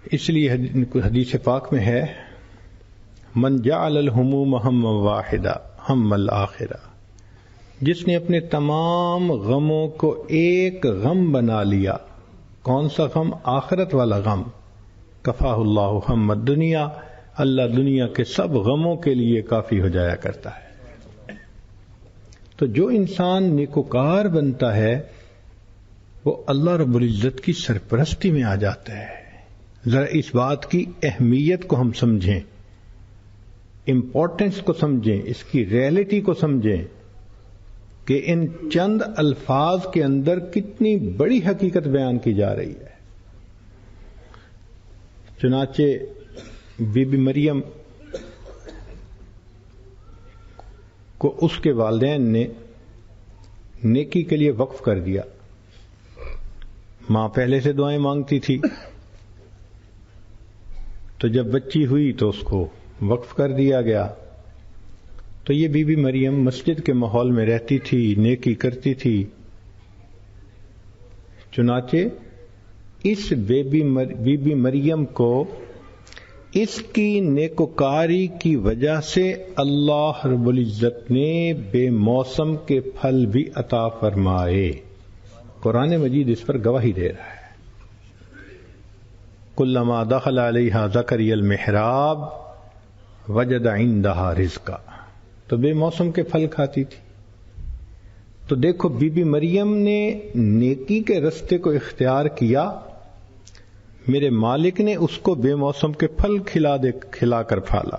اس لیے حدیث پاک میں ہے من جعل الہموم ہم واحدہ ہم الآخرہ، جس نے اپنے تمام غموں کو ایک غم بنا لیا. کون سا غم؟ آخرت والا غم. کفاہ اللہ ہم الدنیا، اللہ دنیا کے سب غموں کے لیے کافی ہو جایا کرتا ہے. تو جو انسان نیکوکار بنتا ہے وہ اللہ رب العزت کی سرپرستی میں آ جاتا ہے. ذرا اس بات کی اہمیت کو ہم سمجھیں، امپورٹنس کو سمجھیں، اس کی ریئلٹی کو سمجھیں کہ ان چند الفاظ کے اندر کتنی بڑی حقیقت بیان کی جا رہی ہے. چنانچہ بی بی مریم کو اس کے والدین نے نیکی کے لیے وقف کر دیا. ماں پہلے سے دعائیں مانگتی تھی، تو جب بچی ہوئی تو اس کو وقف کر دیا گیا. تو یہ بی بی مریم مسجد کے ماحول میں رہتی تھی، نیکی کرتی تھی. چنانچہ اس بی بی مریم کو اس کی نیکوکاری کی وجہ سے اللہ رب العزت نے بے موسم کے پھل بھی عطا فرمائے. قرآن مجید اس پر گواہی دے رہا ہے. کلما دخل علیہا زکریا المحراب وجد عندہا رزقا، تو بے موسم کے پھل کھاتی تھی. تو دیکھو بی بی مریم نے نیکی کے رستے کو اختیار کیا، میرے مالک نے اس کو بے موسم کے پھل کھلا کر پھالا.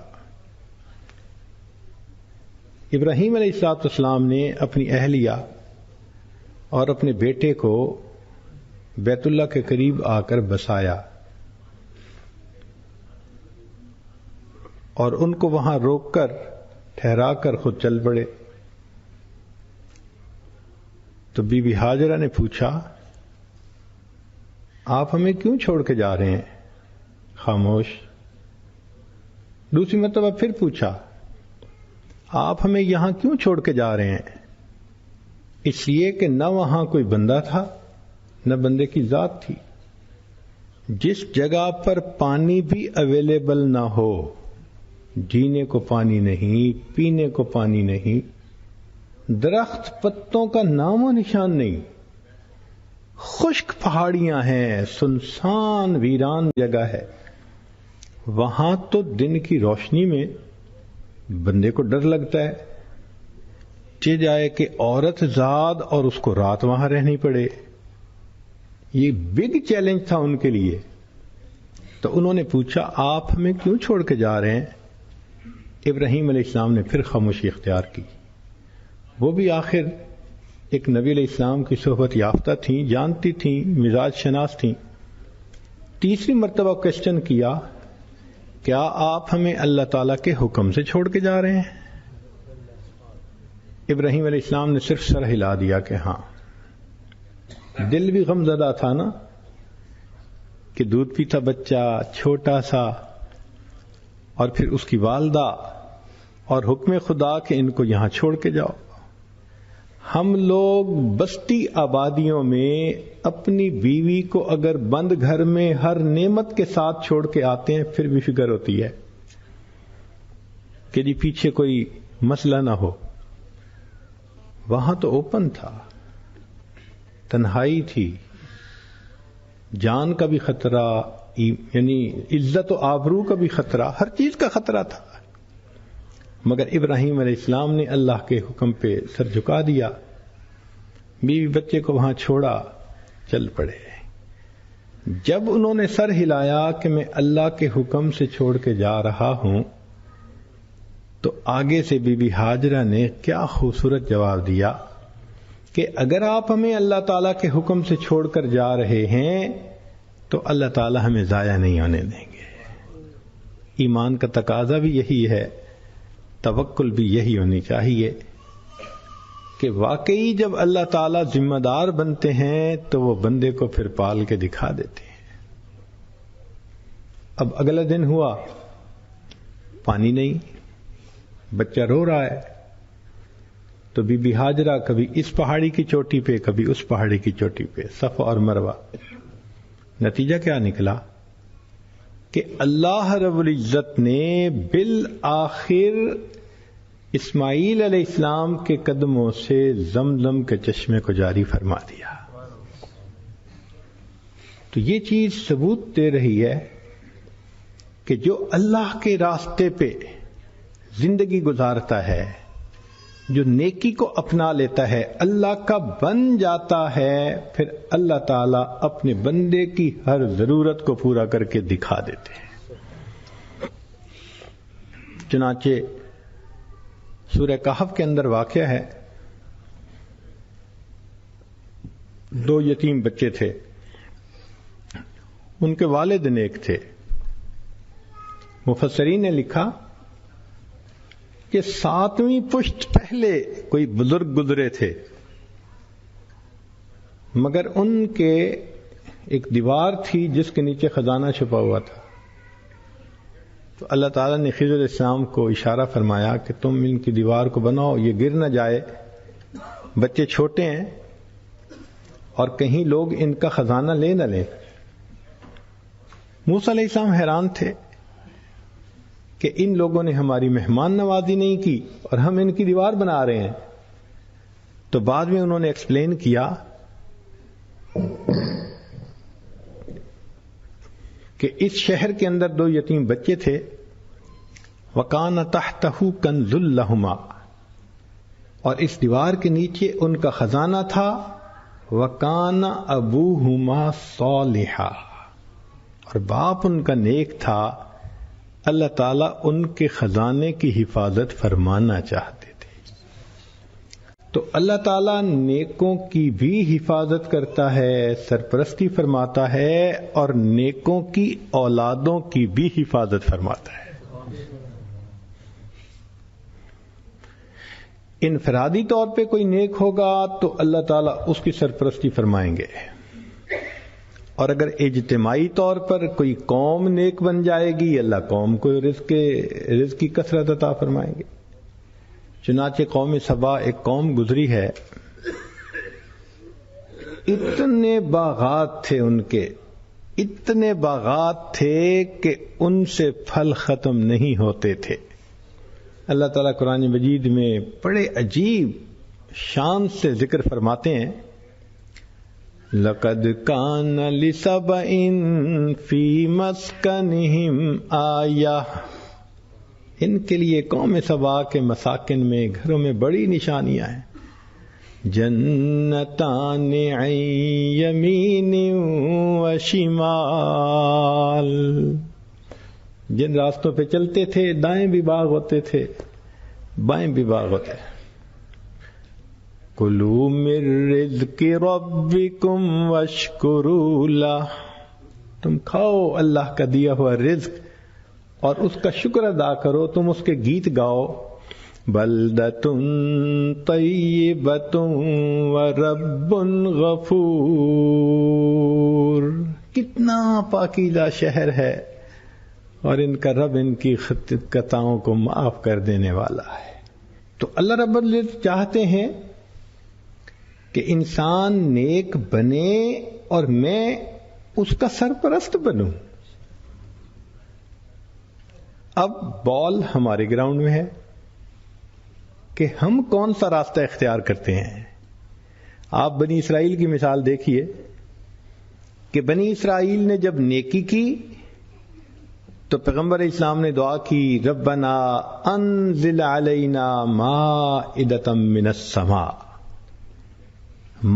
ابراہیم علیہ السلام نے اپنی اہلیہ اور اپنے بیٹے کو بیت اللہ کے قریب آ کر بسایا اور ان کو وہاں روک کر ٹھہرا کر خود چل پڑے. تو بی بی ہاجرہ نے پوچھا آپ ہمیں کیوں چھوڑ کے جا رہے ہیں؟ خاموش. دوسری مرتبہ پھر پوچھا آپ ہمیں یہاں کیوں چھوڑ کے جا رہے ہیں؟ اس لیے کہ نہ وہاں کوئی بندہ تھا نہ بندے کی ذات تھی. جس جگہ پر پانی بھی اویلیبل نہ ہو، جینے کو پانی نہیں، پینے کو پانی نہیں، درخت پتوں کا نام و نشان نہیں، خشک پہاڑیاں ہیں، سنسان ویران جگہ ہے، وہاں تو دن کی روشنی میں بندے کو ڈر لگتا ہے چہ جائے کہ عورت زاد اور اس کو رات وہاں رہنی پڑے. یہ بگ چیلنج تھا ان کے لیے. تو انہوں نے پوچھا آپ ہمیں کیوں چھوڑ کے جا رہے ہیں؟ ابراہیم علیہ السلام نے پھر خاموشی اختیار کی. وہ بھی آخر ایک نبی علیہ السلام کی صحبت یافتہ تھیں، جانتی تھیں، مزاج شناس تھیں. تیسری مرتبہ کوشچن کیا کیا آپ ہمیں اللہ تعالی کے حکم سے چھوڑ کے جا رہے ہیں؟ ابراہیم علیہ السلام نے صرف سر ہلا دیا کہ ہاں. دل بھی غم زدہ تھا نا کہ دودھ پیتا بچہ چھوٹا سا، اور پھر اس کی والدہ، اور حکم خدا کہ ان کو یہاں چھوڑ کے جاؤ. ہم لوگ بستی آبادیوں میں اپنی بیوی کو اگر بند گھر میں ہر نعمت کے ساتھ چھوڑ کے آتے ہیں پھر بھی فکر ہوتی ہے کہ جی پیچھے کوئی مسئلہ نہ ہو. وہاں تو اوپن تھا، تنہائی تھی، جان کا بھی خطرہ، یعنی عزت و آبرو کا بھی خطرہ، ہر چیز کا خطرہ تھا. مگر ابراہیم علیہ السلام نے اللہ کے حکم پہ سر جھکا دیا، بیوی بچے کو وہاں چھوڑا، چل پڑے. جب انہوں نے سر ہلایا کہ میں اللہ کے حکم سے چھوڑ کے جا رہا ہوں، تو آگے سے بی بی ہاجرہ نے کیا خوبصورت جواب دیا کہ اگر آپ ہمیں اللہ تعالیٰ کے حکم سے چھوڑ کر جا رہے ہیں تو اللہ تعالیٰ ہمیں ضائع نہیں ہونے دیں گے. ایمان کا تقاضا بھی یہی ہے، توکل بھی یہی ہونی چاہیے کہ واقعی جب اللہ تعالیٰ ذمہ دار بنتے ہیں تو وہ بندے کو پھر پال کے دکھا دیتے ہیں. اب اگلا دن ہوا، پانی نہیں، بچہ رو رہا ہے. تو بی بی ہاجرہ کبھی اس پہاڑی کی چوٹی پہ کبھی اس پہاڑی کی چوٹی پہ، صفا اور مروہ. نتیجہ کیا نکلا؟ کہ اللہ رب العزت نے بالآخر اسماعیل علیہ السلام کے قدموں سے زمزم کے چشمے کو جاری فرما دیا. تو یہ چیز ثبوت دے رہی ہے کہ جو اللہ کے راستے پہ زندگی گزارتا ہے، جو نیکی کو اپنا لیتا ہے، اللہ کا بن جاتا ہے، پھر اللہ تعالیٰ اپنے بندے کی ہر ضرورت کو پورا کر کے دکھا دیتے ہیں. چنانچہ سورہ کہف کے اندر واقعہ ہے، 2 یتیم بچے تھے، ان کے والد نیک تھے. مفسرین نے لکھا کہ 7ویں پشت پہلے کوئی بزرگ گزرے تھے، مگر ان کے ایک دیوار تھی جس کے نیچے خزانہ چھپا ہوا تھا. تو اللہ تعالیٰ نے خضر علیہ السلام کو اشارہ فرمایا کہ تم ان کی دیوار کو بناؤ، یہ گر نہ جائے، بچے چھوٹے ہیں اور کہیں لوگ ان کا خزانہ لے نہ لیں. موسیٰ علیہ السلام حیران تھے کہ ان لوگوں نے ہماری مہمان نوازی نہیں کی اور ہم ان کی دیوار بنا رہے ہیں. تو بعد میں انہوں نے ایکسپلین کیا کہ اس شہر کے اندر 2 یتیم بچے تھے، وَكَانَ تَحْتَهُ كَنْزٌ لَهُمَا، اور اس دیوار کے نیچے ان کا خزانہ تھا، وَكَانَ أَبُوهُمَا صَالِحًا، اور باپ ان کا نیک تھا. اللہ تعالیٰ ان کے خزانے کی حفاظت فرمانا چاہتے تھے. تو اللہ تعالیٰ نیکوں کی بھی حفاظت کرتا ہے، سرپرستی فرماتا ہے، اور نیکوں کی اولادوں کی بھی حفاظت فرماتا ہے. انفرادی طور پہ کوئی نیک ہوگا تو اللہ تعالیٰ اس کی سرپرستی فرمائیں گے، اور اگر اجتماعی طور پر کوئی قوم نیک بن جائے گی، اللہ قوم کو رزق کی کثرت عطا فرمائیں گے. چنانچہ قوم سبا ایک قوم گزری ہے، اتنے باغات تھے ان کے، اتنے باغات تھے کہ ان سے پھل ختم نہیں ہوتے تھے. اللہ تعالیٰ قرآن مجید میں بڑے عجیب شان سے ذکر فرماتے ہیں، لَقَدْ كَانَ لِسَبَإٍ فِي مَسْكَنِهِمْ آیَةٌ، ان کے لیے قوم سبا کے مساکن میں، گھروں میں بڑی نشانیاں ہیں. جنتان عن یمین و شمال، جن راستوں پہ چلتے تھے دائیں بھی باغ ہوتے تھے، بائیں بھی باغ ہوتے تھے. کلوا من رزق ربکم واشکروا لہ، تم کھاؤ اللہ کا دیا ہوا رزق اور اس کا شکر ادا کرو، تم اس کے گیت گاؤ. بلدۃ طیبۃ ورب غفور، کتنا پاکیزہ شہر ہے اور ان کا رب ان کی خطاؤں کو معاف کر دینے والا ہے. تو اللہ رب العزت چاہتے ہیں کہ انسان نیک بنے اور میں اس کا سرپرست بنوں. اب بال ہمارے گراؤنڈ میں ہے کہ ہم کون سا راستہ اختیار کرتے ہیں. آپ بنی اسرائیل کی مثال دیکھیے کہ بنی اسرائیل نے جب نیکی کی تو پیغمبر اسلام نے دعا کی، ربنا انزل علینا مائدۃ من السماء.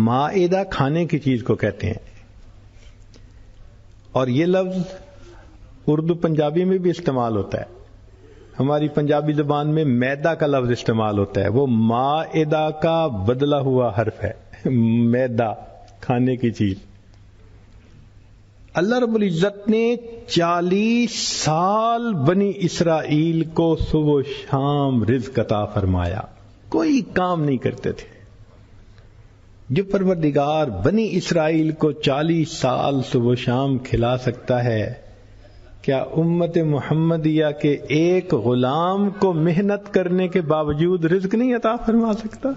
مائدہ کھانے کی چیز کو کہتے ہیں، اور یہ لفظ اردو پنجابی میں بھی استعمال ہوتا ہے. ہماری پنجابی زبان میں میدا کا لفظ استعمال ہوتا ہے، وہ مائدہ کا بدلا ہوا حرف ہے، میدا کھانے کی چیز. اللہ رب العزت نے 40 سال بنی اسرائیل کو صبح و شام رزق عطا فرمایا، کوئی کام نہیں کرتے تھے. جو پروردگار بنی اسرائیل کو 40 سال صبح و شام کھلا سکتا ہے، کیا امت محمدیہ کے ایک غلام کو محنت کرنے کے باوجود رزق نہیں عطا فرما سکتا؟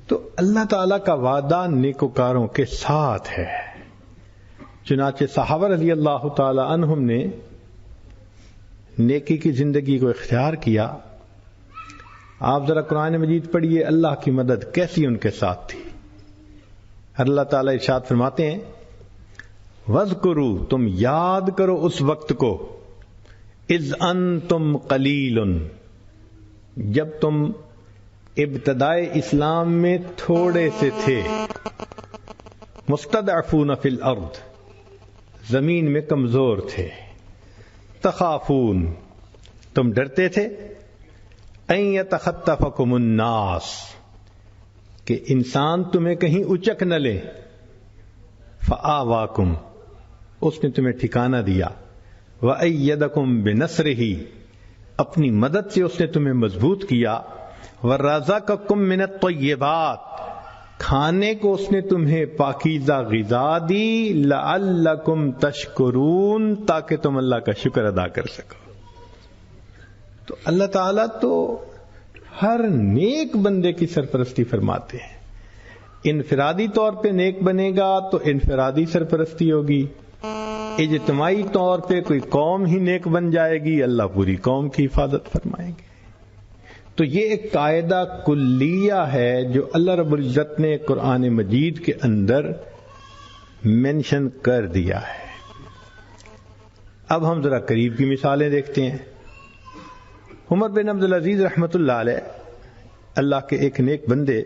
تو اللہ تعالی کا وعدہ نیکوکاروں کے ساتھ ہے. چنانچہ صحابہ رضی اللہ تعالی عنہم نے نیکی کی زندگی کو اختیار کیا. آپ ذرا قرآن مجید پڑھیے، اللہ کی مدد کیسی ان کے ساتھ تھی. اللہ تعالیٰ ارشاد فرماتے ہیں وَاذْكُرُوا، تم یاد کرو اس وقت کو، اذ انتم قلیل، جب تم ابتدائے اسلام میں تھوڑے سے تھے، مستضعفون فی الارض، زمین میں کمزور تھے، تخافون، تم ڈرتے تھے، ان یتخطفکم الناس، کہ انسان تمہیں کہیں اچک نہ لے، فآواکم، اس نے تمہیں ٹھکانہ دیا، وأیدکم بنصرہ، اپنی مدد سے اس نے تمہیں مضبوط کیا، ورزقکم من الطیبات، کھانے کو اس نے تمہیں پاکیزہ غذا دی، لعلکم تشکرون، تاکہ تم اللہ کا شکر ادا کر سکو. تو اللہ تعالیٰ تو ہر نیک بندے کی سرپرستی فرماتے ہیں. انفرادی طور پہ نیک بنے گا تو انفرادی سرپرستی ہوگی، اجتماعی طور پہ کوئی قوم ہی نیک بن جائے گی، اللہ پوری قوم کی حفاظت فرمائیں گے. تو یہ ایک قاعدہ کلیہ ہے جو اللہ رب العزت نے قرآن مجید کے اندر مینشن کر دیا ہے. اب ہم ذرا قریب کی مثالیں دیکھتے ہیں. عمر بن عبدالعزیز رحمۃ اللہ علیہ، اللہ کے ایک نیک بندے،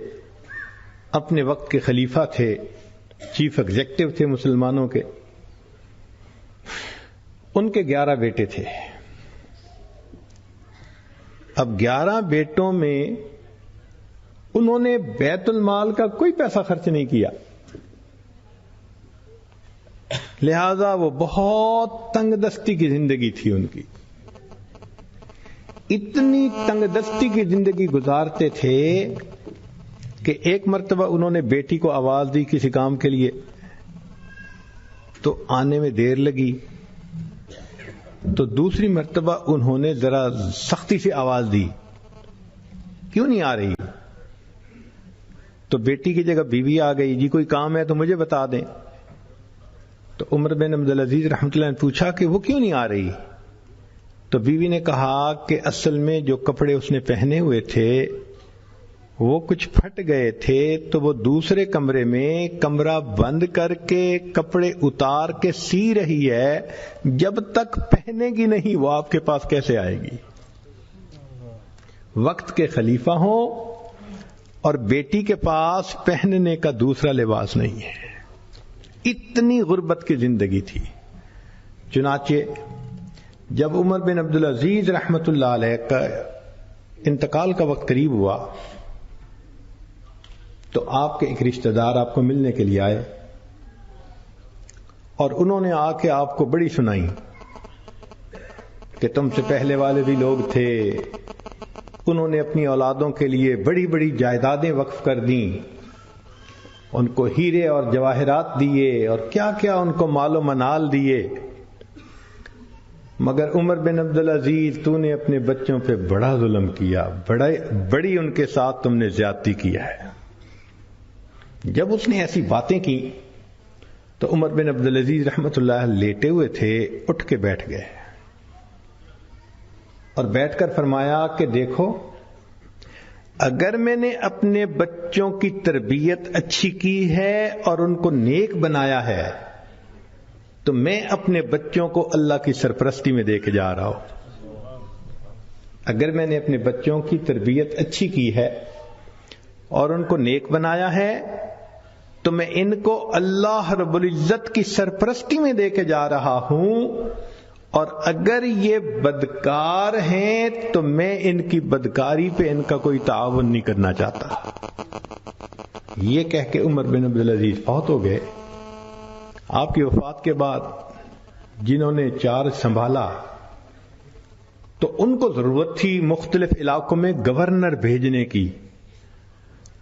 اپنے وقت کے خلیفہ تھے، چیف ایگزیکٹو تھے مسلمانوں کے. ان کے 11 بیٹے تھے. اب 11 بیٹوں میں انہوں نے بیت المال کا کوئی پیسہ خرچ نہیں کیا، لہذا وہ بہت تنگ دستی کی زندگی تھی ان کی. اتنی تنگ دستی کی زندگی گزارتے تھے کہ ایک مرتبہ انہوں نے بیٹی کو آواز دی کسی کام کے لیے، تو آنے میں دیر لگی. تو دوسری مرتبہ انہوں نے ذرا سختی سے آواز دی، کیوں نہیں آ رہی؟ تو بیٹی کی جگہ بیوی آ گئی، جی کوئی کام ہے تو مجھے بتا دیں. تو عمر بن عبدالعزیز رحمۃ اللہ نے پوچھا کہ وہ کیوں نہیں آ رہی؟ تو بیوی نے کہا کہ اصل میں جو کپڑے اس نے پہنے ہوئے تھے وہ کچھ پھٹ گئے تھے، تو وہ دوسرے کمرے میں کمرہ بند کر کے کپڑے اتار کے سی رہی ہے، جب تک پہنے گی نہیں وہ آپ کے پاس کیسے آئے گی؟ وقت کے خلیفہ ہوں اور بیٹی کے پاس پہننے کا دوسرا لباس نہیں ہے. اتنی غربت کی زندگی تھی. چنانچہ جب عمر بن عبدالعزیز رحمۃ اللہ علیہ کا انتقال کا وقت قریب ہوا تو آپ کے ایک رشتہ دار آپ کو ملنے کے لیے آئے، اور انہوں نے آ کے آپ کو بڑی سنائی کہ تم سے پہلے والے بھی لوگ تھے، انہوں نے اپنی اولادوں کے لیے بڑی بڑی جائیدادیں وقف کر دیں، ان کو ہیرے اور جواہرات دیے اور کیا کیا ان کو مال و منال دیے، مگر عمر بن عبدالعزیز تو نے اپنے بچوں پہ بڑا ظلم کیا، بڑی ان کے ساتھ تم نے زیادتی کیا ہے. جب اس نے ایسی باتیں کی تو عمر بن عبدالعزیز رحمۃ اللہ لیٹے ہوئے تھے، اٹھ کے بیٹھ گئے اور بیٹھ کر فرمایا کہ دیکھو، اگر میں نے اپنے بچوں کی تربیت اچھی کی ہے اور ان کو نیک بنایا ہے تو میں اپنے بچوں کو اللہ کی سرپرستی میں دے کے جا رہا ہوں. اگر میں نے اپنے بچوں کی تربیت اچھی کی ہے اور ان کو نیک بنایا ہے تو میں ان کو اللہ رب العزت کی سرپرستی میں دے کے جا رہا ہوں، اور اگر یہ بدکار ہیں تو میں ان کی بدکاری پہ ان کا کوئی تعاون نہیں کرنا چاہتا. یہ کہہ کے عمر بن عبدالعزیز فوت ہو گئے. آپ کی وفات کے بعد جنہوں نے چارج سنبھالا تو ان کو ضرورت تھی مختلف علاقوں میں گورنر بھیجنے کی،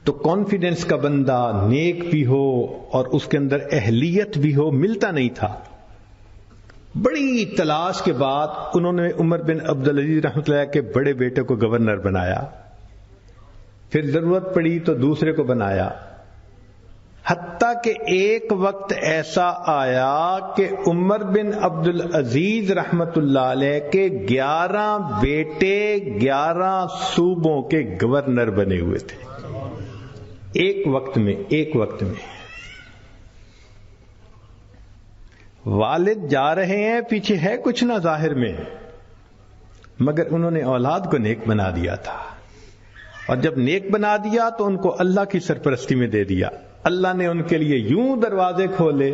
تو کانفیڈنس کا بندہ نیک بھی ہو اور اس کے اندر اہلیت بھی ہو ملتا نہیں تھا. بڑی تلاش کے بعد انہوں نے عمر بن عبدالعزیز رحمۃ اللہ کے بڑے بیٹے کو گورنر بنایا، پھر ضرورت پڑی تو دوسرے کو بنایا. حتیٰ کہ ایک وقت ایسا آیا کہ عمر بن عبد العزیز رحمت اللہ علیہ کے 11 بیٹے 11 صوبوں کے گورنر بنے ہوئے تھے ایک وقت میں والد جا رہے ہیں، پیچھے ہے کچھ نہ ظاہر میں، مگر انہوں نے اولاد کو نیک بنا دیا تھا، اور جب نیک بنا دیا تو ان کو اللہ کی سرپرستی میں دے دیا۔ اللہ نے ان کے لیے یوں دروازے کھولے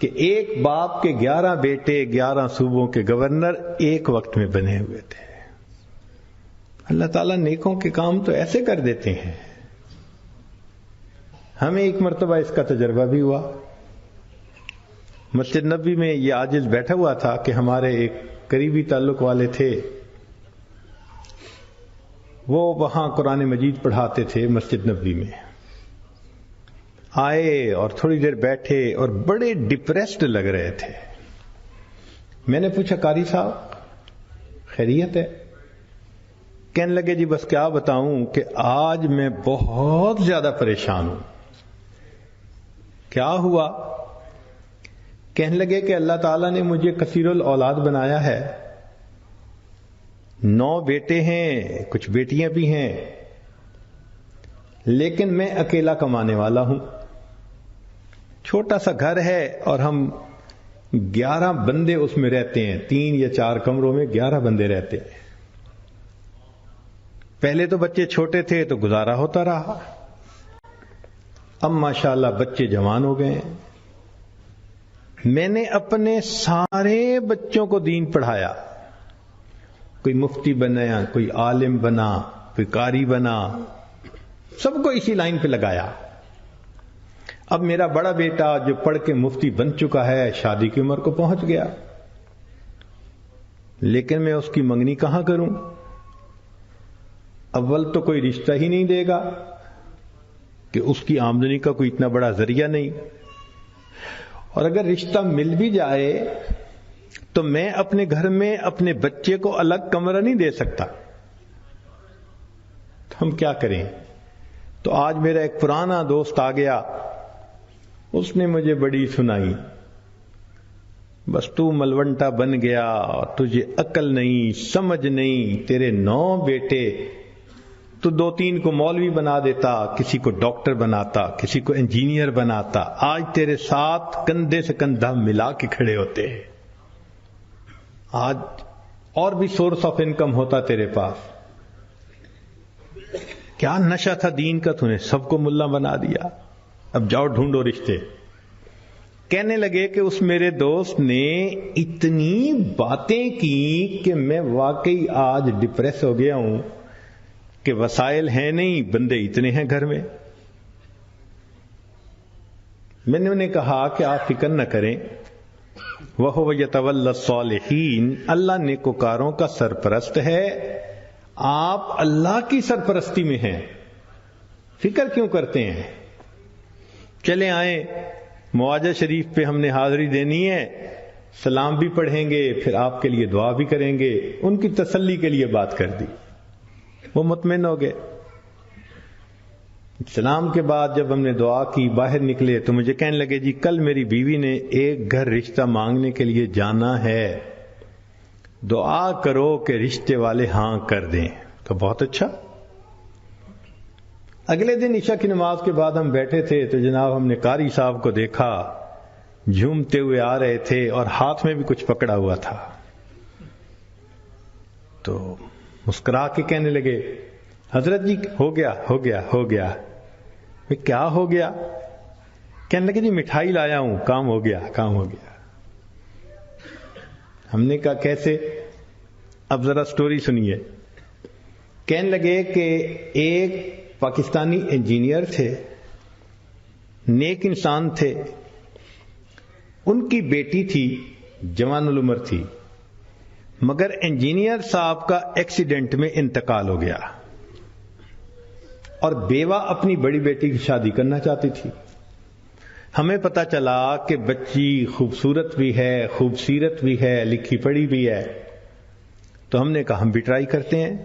کہ ایک باپ کے 11 بیٹے 11 صوبوں کے گورنر ایک وقت میں بنے ہوئے تھے۔ اللہ تعالیٰ نیکوں کے کام تو ایسے کر دیتے ہیں۔ ہمیں ایک مرتبہ اس کا تجربہ بھی ہوا۔ مسجد نبوی میں یہ عاجز بیٹھا ہوا تھا کہ ہمارے ایک قریبی تعلق والے تھے، وہ وہاں قرآن مجید پڑھاتے تھے مسجد نبوی میں۔ آئے اور تھوڑی دیر بیٹھے اور بڑے ڈپریسڈ لگ رہے تھے۔ میں نے پوچھا قاری صاحب خیریت ہے؟ کہنے لگے جی بس کیا بتاؤں کہ آج میں بہت زیادہ پریشان ہوں۔ کیا ہوا؟ کہنے لگے کہ اللہ تعالیٰ نے مجھے کثیر الاولاد بنایا ہے، 9 بیٹے ہیں، کچھ بیٹیاں بھی ہیں، لیکن میں اکیلا کمانے والا ہوں۔ چھوٹا سا گھر ہے اور ہم 11 بندے اس میں رہتے ہیں، 3 یا 4 کمروں میں 11 بندے رہتے ہیں۔ پہلے تو بچے چھوٹے تھے تو گزارا ہوتا رہا، اب ماشاءاللہ بچے جوان ہو گئے ہیں۔ میں نے اپنے سارے بچوں کو دین پڑھایا، کوئی مفتی بنا، کوئی عالم بنا، کوئی قاری بنا، سب کو اسی لائن پہ لگایا۔ اب میرا بڑا بیٹا جو پڑھ کے مفتی بن چکا ہے شادی کی عمر کو پہنچ گیا، لیکن میں اس کی منگنی کہاں کروں؟ اول تو کوئی رشتہ ہی نہیں دے گا کہ اس کی آمدنی کا کوئی اتنا بڑا ذریعہ نہیں، اور اگر رشتہ مل بھی جائے تو میں اپنے گھر میں اپنے بچے کو الگ کمرہ نہیں دے سکتا، تو ہم کیا کریں؟ تو آج میرا ایک پرانا دوست آ گیا، اس نے مجھے بڑی سنائی، بس تو ملونٹا بن گیا، تجھے عقل نہیں، سمجھ نہیں، تیرے 9 بیٹے، تو 2-3 کو مولوی بنا دیتا، کسی کو ڈاکٹر بناتا، کسی کو انجینئر بناتا، آج تیرے ساتھ کندھے سے کندھا ملا کے کھڑے ہوتے ہیں، آج اور بھی سورس آف انکم ہوتا تیرے پاس۔ کیا نشہ تھا دین کا، تو نے سب کو ملا بنا دیا، اب جاؤ ڈھونڈو رشتے۔ کہنے لگے کہ اس میرے دوست نے اتنی باتیں کی کہ میں واقعی آج ڈپریس ہو گیا ہوں کہ وسائل ہیں نہیں، بندے اتنے ہیں گھر میں۔ میں نے انہیں کہا کہ آپ فکر نہ کریں، وَهُوَ يَتَوَلَّى الصَّالِحِينَ، اللہ نیکوکاروں کا سرپرست ہے، آپ اللہ کی سرپرستی میں ہیں، فکر کیوں کرتے ہیں؟ چلے آئیں، معاجہ شریف پہ ہم نے حاضری دینی ہے، سلام بھی پڑھیں گے، پھر آپ کے لیے دعا بھی کریں گے۔ ان کی تسلی کے لیے بات کر دی، وہ مطمئن ہو گئے۔ سلام کے بعد جب ہم نے دعا کی باہر نکلے تو مجھے کہنے لگے جی کل میری بیوی نے ایک گھر رشتہ مانگنے کے لیے جانا ہے، دعا کرو کہ رشتے والے ہاں کر دیں۔ تو بہت اچھا۔ اگلے دن عشاء کی نماز کے بعد ہم بیٹھے تھے تو جناب ہم نے قاری صاحب کو دیکھا، جھومتے ہوئے آ رہے تھے اور ہاتھ میں بھی کچھ پکڑا ہوا تھا، تو مسکرا کے کہنے لگے حضرت جی ہو گیا ہو گیا ہو گیا۔ کیا ہو گیا؟ کہنے لگے جی مٹھائی لایا ہوں، کام ہو گیا کام ہو گیا۔ ہم نے کہا کیسے؟ اب ذرا سٹوری سنیے۔ کہنے لگے کہ ایک پاکستانی انجینئر تھے، نیک انسان تھے، ان کی بیٹی تھی، جوان العمر تھی، مگر انجینئر صاحب کا ایکسیڈنٹ میں انتقال ہو گیا، اور بیوہ اپنی بڑی بیٹی کی شادی کرنا چاہتی تھی۔ ہمیں پتا چلا کہ بچی خوبصورت بھی ہے، خوبصیرت بھی ہے، لکھی پڑھی بھی ہے، تو ہم نے کہا ہم بھی ٹرائی کرتے ہیں۔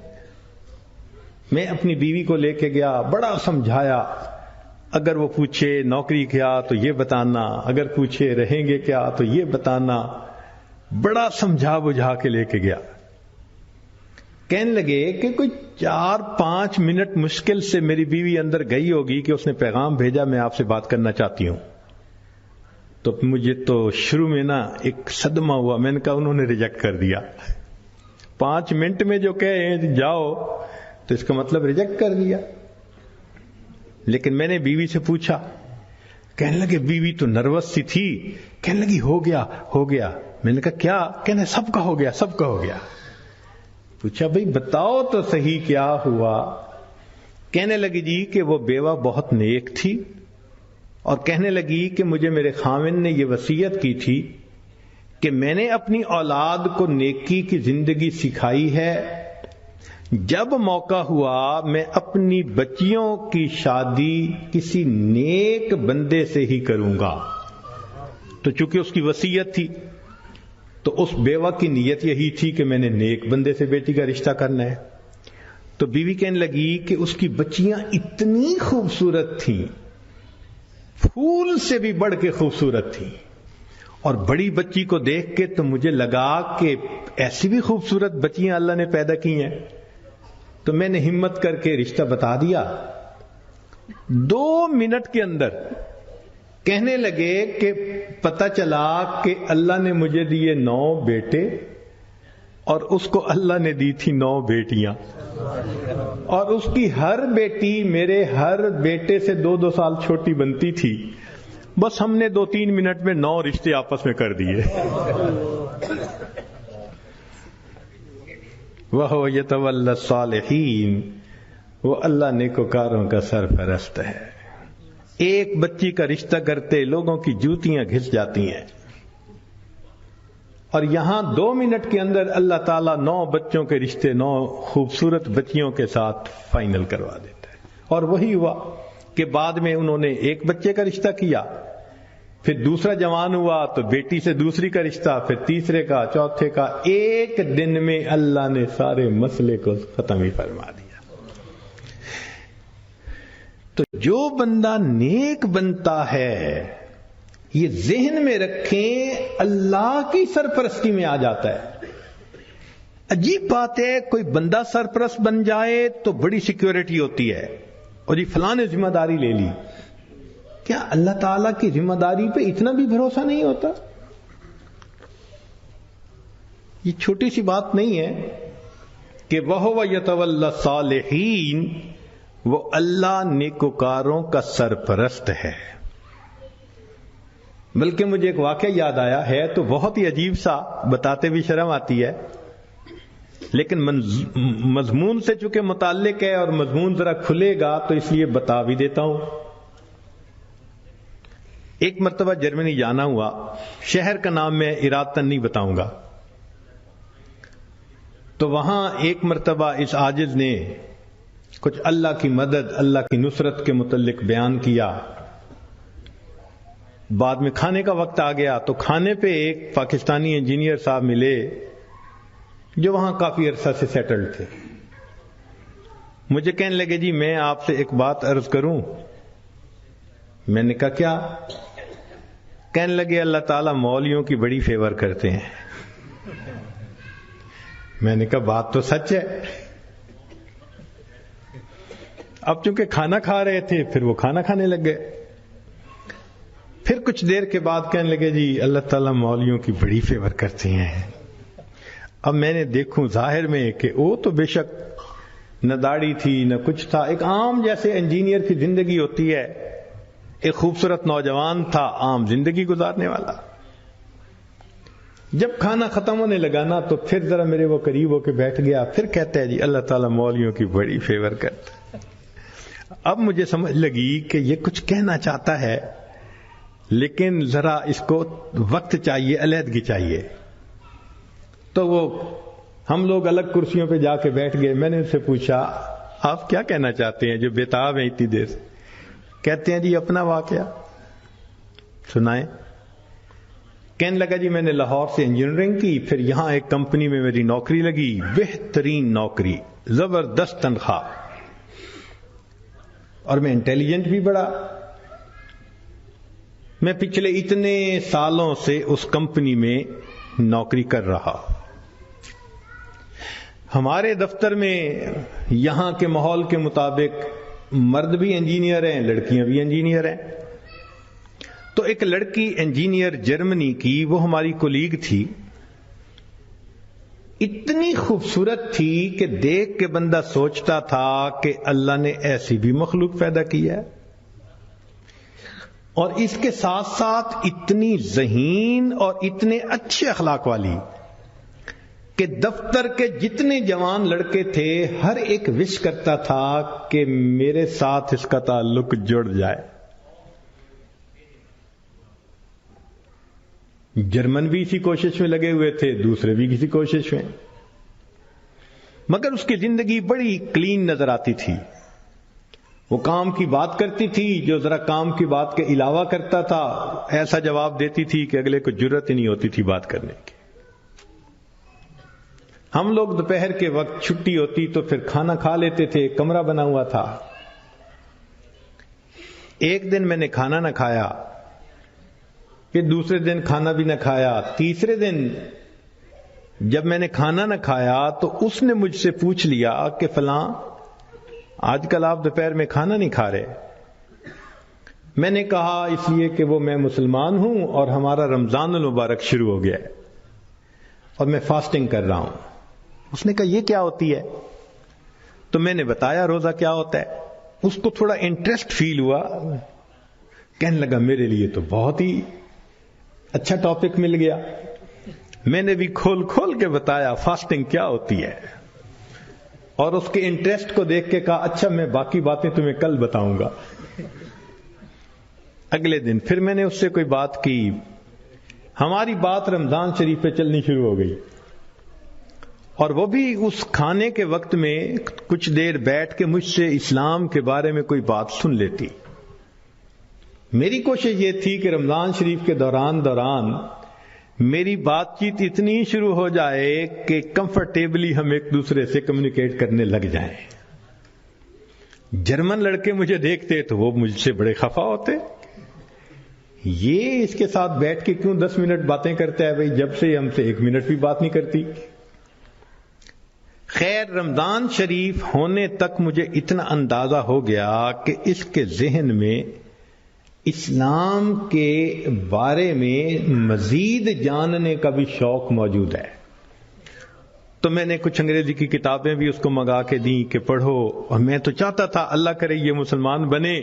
میں اپنی بیوی کو لے کے گیا، بڑا سمجھایا، اگر وہ پوچھے نوکری کیا تو یہ بتانا، اگر پوچھے رہیں گے کیا تو یہ بتانا، بڑا سمجھا بجھا کے لے کے گیا۔ کہنے لگے کہ کوئی 4-5 منٹ مشکل سے میری بیوی اندر گئی ہوگی کہ اس نے پیغام بھیجا میں آپ سے بات کرنا چاہتی ہوں۔ تو مجھے تو شروع میں نا ایک صدمہ ہوا، میں نے کہا انہوں نے ریجیکٹ کر دیا۔ 5 منٹ میں جو کہے جاؤ تو اس کا مطلب ریجیکٹ کر دیا۔ لیکن میں نے بیوی سے پوچھا، کہنے لگے بیوی تو نروس سی تھی، کہنے لگی ہو گیا۔ میں نے کہا کیا؟ کہنے سب کا ہو گیا۔ پوچھا بھئی بتاؤ تو صحیح کیا ہوا؟ کہنے لگی جی کہ وہ بیوہ بہت نیک تھی، اور کہنے لگی کہ مجھے میرے خاوند نے یہ وصیت کی تھی کہ میں نے اپنی اولاد کو نیکی کی زندگی سکھائی ہے، جب موقع ہوا میں اپنی بچیوں کی شادی کسی نیک بندے سے ہی کروں گا۔ تو چونکہ اس کی وصیت تھی تو اس بیوہ کی نیت یہی تھی کہ میں نے نیک بندے سے بیٹی کا رشتہ کرنا ہے۔ تو بیوی کہنے لگی کہ اس کی بچیاں اتنی خوبصورت تھیں، پھول سے بھی بڑھ کے خوبصورت تھی، اور بڑی بچی کو دیکھ کے تو مجھے لگا کہ ایسی بھی خوبصورت بچیاں اللہ نے پیدا کی ہیں۔ تو میں نے ہمت کر کے رشتہ بتا دیا۔ 2 منٹ کے اندر کہنے لگے کہ پتہ چلا کہ اللہ نے مجھے دیے 9 بیٹے اور اس کو اللہ نے دی تھی 9 بیٹیاں، اور اس کی ہر بیٹی میرے ہر بیٹے سے 2-2 سال چھوٹی بنتی تھی۔ بس ہم نے 2-3 منٹ میں 9 رشتے آپس میں کر دیے۔ وَهُوَ يَتَوَلَّى الصَّالِحِينَ، وہ اللہ نیکوکاروں کا سرپرست ہے۔ ایک بچی کا رشتہ کرتے لوگوں کی جوتیاں گھس جاتی ہیں، اور یہاں 2 منٹ کے اندر اللہ تعالیٰ 9 بچوں کے رشتے 9 خوبصورت بچیوں کے ساتھ فائنل کروا دیتا ہے۔ اور وہی ہوا کہ بعد میں انہوں نے ایک بچے کا رشتہ کیا، پھر دوسرا جوان ہوا تو بیٹی سے دوسری کا رشتہ، پھر تیسرے کا، چوتھے کا۔ ایک دن میں اللہ نے سارے مسئلے کو ختم ہی فرما دیا۔ تو جو بندہ نیک بنتا ہے، یہ ذہن میں رکھیں، اللہ کی سرپرستی میں آ جاتا ہے۔ عجیب بات ہے، کوئی بندہ سرپرست بن جائے تو بڑی سیکیورٹی ہوتی ہے، اور یہ فلاں نے ذمہ داری لے لی۔ کیا اللہ تعالیٰ کی ذمہ داری پہ اتنا بھی بھروسہ نہیں ہوتا؟ یہ چھوٹی سی بات نہیں ہے کہ وَهُوَ يَتَوَلَّى الصَّالِحِينَ، وہ اللہ نیکوکاروں کا سرپرست ہے۔ بلکہ مجھے ایک واقعہ یاد آیا ہے تو بہت ہی عجیب سا، بتاتے بھی شرم آتی ہے، لیکن مضمون سے چونکہ متعلق ہے اور مضمون ذرا کھلے گا تو اس لیے بتا بھی دیتا ہوں۔ ایک مرتبہ جرمنی جانا ہوا، شہر کا نام میں ارادتاً نہیں بتاؤں گا۔ تو وہاں ایک مرتبہ اس عاجز نے کچھ اللہ کی مدد، اللہ کی نصرت کے متعلق بیان کیا۔ بعد میں کھانے کا وقت آ گیا تو کھانے پہ ایک پاکستانی انجینئر صاحب ملے جو وہاں کافی عرصہ سے سیٹلڈ تھے۔ مجھے کہنے لگے جی میں آپ سے ایک بات عرض کروں؟ میں نے کہا کیا؟ کہنے لگے اللہ تعالیٰ مولویوں کی بڑی فیور کرتے ہیں۔ میں نے کہا بات تو سچ ہے۔ اب چونکہ کھانا کھا رہے تھے پھر وہ کھانا کھانے لگ گئے۔ پھر کچھ دیر کے بعد کہنے لگے جی اللہ تعالیٰ مولویوں کی بڑی فیور کرتے ہیں۔ اب میں نے دیکھوں ظاہر میں کہ وہ تو بے شک نہ داڑھی تھی نہ کچھ تھا، ایک عام جیسے انجینئر کی زندگی ہوتی ہے، ایک خوبصورت نوجوان تھا عام زندگی گزارنے والا۔ جب کھانا ختم ہونے لگا نا تو پھر ذرا میرے وہ قریب ہو کے بیٹھ گیا، پھر کہتا ہے جی اللہ تعالیٰ مولویوں کی بڑی فیور کرتا ہے۔ اب مجھے سمجھ لگی کہ یہ کچھ کہنا چاہتا ہے لیکن ذرا اس کو وقت چاہیے، علیحدگی چاہیے۔ تو وہ ہم لوگ الگ کرسیوں پہ جا کے بیٹھ گئے۔ میں نے ان سے پوچھا آپ کیا کہنا چاہتے ہیں جو بےتاب ہیں اتنی دیر سے؟ کہتے ہیں جی اپنا واقعہ سنائیں۔ کہنے لگا جی میں نے لاہور سے انجینئرنگ کی، پھر یہاں ایک کمپنی میں میری نوکری لگی، بہترین نوکری، زبردست تنخواہ، اور میں انٹیلیجنٹ بھی بڑا، میں پچھلے اتنے سالوں سے اس کمپنی میں نوکری کر رہا. ہمارے دفتر میں یہاں کے ماحول کے مطابق مرد بھی انجینئر ہیں، لڑکیاں بھی انجینئر ہیں. تو ایک لڑکی انجینئر جرمنی کی، وہ ہماری کولیگ تھی، اتنی خوبصورت تھی کہ دیکھ کے بندہ سوچتا تھا کہ اللہ نے ایسی بھی مخلوق پیدا کی ہے. اور اس کے ساتھ ساتھ اتنی ذہین اور اتنے اچھے اخلاق والی کہ دفتر کے جتنے جوان لڑکے تھے ہر ایک وش کرتا تھا کہ میرے ساتھ اس کا تعلق جڑ جائے. جرمن بھی اسی کوشش میں لگے ہوئے تھے، دوسرے بھی کسی کوشش میں، مگر اس کی زندگی بڑی کلین نظر آتی تھی. وہ کام کی بات کرتی تھی، جو ذرا کام کی بات کے علاوہ کرتا تھا ایسا جواب دیتی تھی کہ اگلے کو جرت ہی نہیں ہوتی تھی بات کرنے کی. ہم لوگ دوپہر کے وقت چھٹی ہوتی تو پھر کھانا کھا لیتے تھے، کمرہ بنا ہوا تھا. ایک دن میں نے کھانا نہ کھایا، پھر دوسرے دن کھانا بھی نہ کھایا. تیسرے دن جب میں نے کھانا نہ کھایا تو اس نے مجھ سے پوچھ لیا کہ فلاں آج کل آپ دوپہر میں کھانا نہیں کھا رہے. میں نے کہا اس لیے کہ وہ میں مسلمان ہوں اور ہمارا رمضان المبارک شروع ہو گیا ہے اور میں فاسٹنگ کر رہا ہوں. اس نے کہا یہ کیا ہوتی ہے؟ تو میں نے بتایا روزہ کیا ہوتا ہے. اس کو تھوڑا انٹرسٹ فیل ہوا، کہنے لگا میرے لیے تو بہت ہی اچھا ٹاپک مل گیا. میں نے بھی کھول کھول کے بتایا فاسٹنگ کیا ہوتی ہے، اور اس کے انٹرسٹ کو دیکھ کے کہا اچھا میں باقی باتیں تمہیں کل بتاؤں گا. اگلے دن پھر میں نے اس سے کوئی بات کی، ہماری بات رمضان شریف پہ چلنی شروع ہو گئی، اور وہ بھی اس کھانے کے وقت میں کچھ دیر بیٹھ کے مجھ سے اسلام کے بارے میں کوئی بات سن لیتی. میری کوشش یہ تھی کہ رمضان شریف کے دوران میری بات چیت اتنی شروع ہو جائے کہ کمفرٹیبلی ہم ایک دوسرے سے کمیونیکیٹ کرنے لگ جائیں. جرمن لڑکے مجھے دیکھتے تو وہ مجھ سے بڑے خفا ہوتے، یہ اس کے ساتھ بیٹھ کے کیوں 10 منٹ باتیں کرتا ہے، بھائی جب سے ہم سے 1 منٹ بھی بات نہیں کرتی. خیر رمضان شریف ہونے تک مجھے اتنا اندازہ ہو گیا کہ اس کے ذہن میں اسلام کے بارے میں مزید جاننے کا بھی شوق موجود ہے. تو میں نے کچھ انگریزی کی کتابیں بھی اس کو منگا کے دیں کہ پڑھو، اور میں تو چاہتا تھا اللہ کرے یہ مسلمان بنے،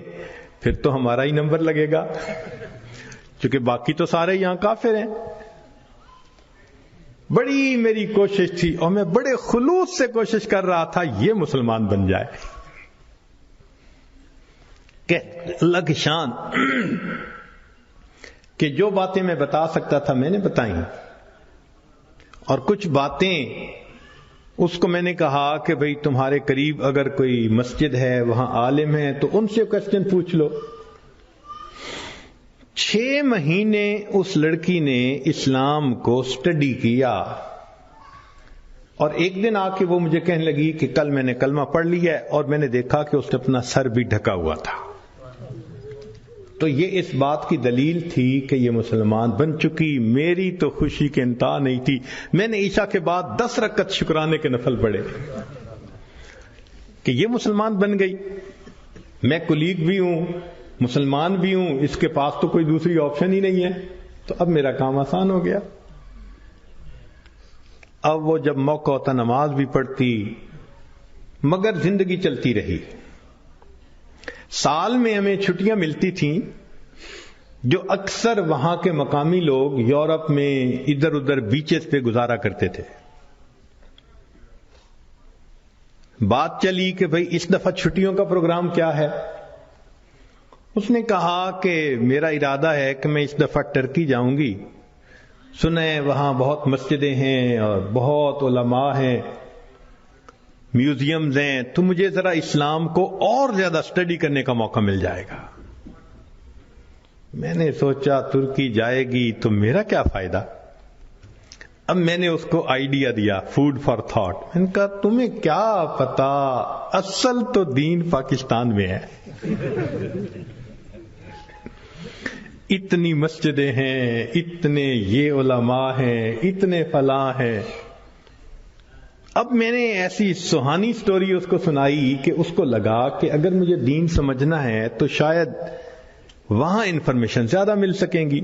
پھر تو ہمارا ہی نمبر لگے گا، کیونکہ باقی تو سارے یہاں کافر ہیں. بڑی میری کوشش تھی اور میں بڑے خلوص سے کوشش کر رہا تھا یہ مسلمان بن جائے. کہ اللہ کی شان کہ جو باتیں میں بتا سکتا تھا میں نے بتائیں، اور کچھ باتیں اس کو میں نے کہا کہ بھئی تمہارے قریب اگر کوئی مسجد ہے، وہاں عالم ہے تو ان سے کوسچن پوچھ لو. 6 مہینے اس لڑکی نے اسلام کو سٹڈی کیا، اور ایک دن آ کے وہ مجھے کہنے لگی کہ کل میں نے کلمہ پڑھ لیا ہے، اور میں نے دیکھا کہ اس نے اپنا سر بھی ڈھکا ہوا تھا. تو یہ اس بات کی دلیل تھی کہ یہ مسلمان بن چکی. میری تو خوشی کے انتہا نہیں تھی. میں نے عشاء کے بعد 10 رکعت شکرانے کے نفل پڑھے کہ یہ مسلمان بن گئی. میں کولیگ بھی ہوں، مسلمان بھی ہوں، اس کے پاس تو کوئی دوسری آپشن ہی نہیں ہے، تو اب میرا کام آسان ہو گیا. اب وہ جب موقع ہوتا نماز بھی پڑھتی، مگر زندگی چلتی رہی. سال میں ہمیں چھٹیاں ملتی تھیں جو اکثر وہاں کے مقامی لوگ یورپ میں ادھر ادھر بیچز پہ گزارا کرتے تھے. بات چلی کہ بھئی اس دفعہ چھٹیوں کا پروگرام کیا ہے. اس نے کہا کہ میرا ارادہ ہے کہ میں اس دفعہ ٹرکی جاؤں گی، سنیں وہاں بہت مسجدیں ہیں اور بہت علماء ہیں، میوزیمز ہیں، تو مجھے ذرا اسلام کو اور زیادہ سٹڈی کرنے کا موقع مل جائے گا. میں نے سوچا ترکی جائے گی تو میرا کیا فائدہ. اب میں نے اس کو آئیڈیا دیا، فوڈ فار تھاٹ. میں نے کہا تمہیں کیا پتا، اصل تو دین پاکستان میں ہے. اتنی مسجدیں ہیں، اتنے یہ علماء ہیں، اتنے فلاں ہیں. اب میں نے ایسی سہانی سٹوری اس کو سنائی کہ اس کو لگا کہ اگر مجھے دین سمجھنا ہے تو شاید وہاں انفارمیشن زیادہ مل سکیں گی.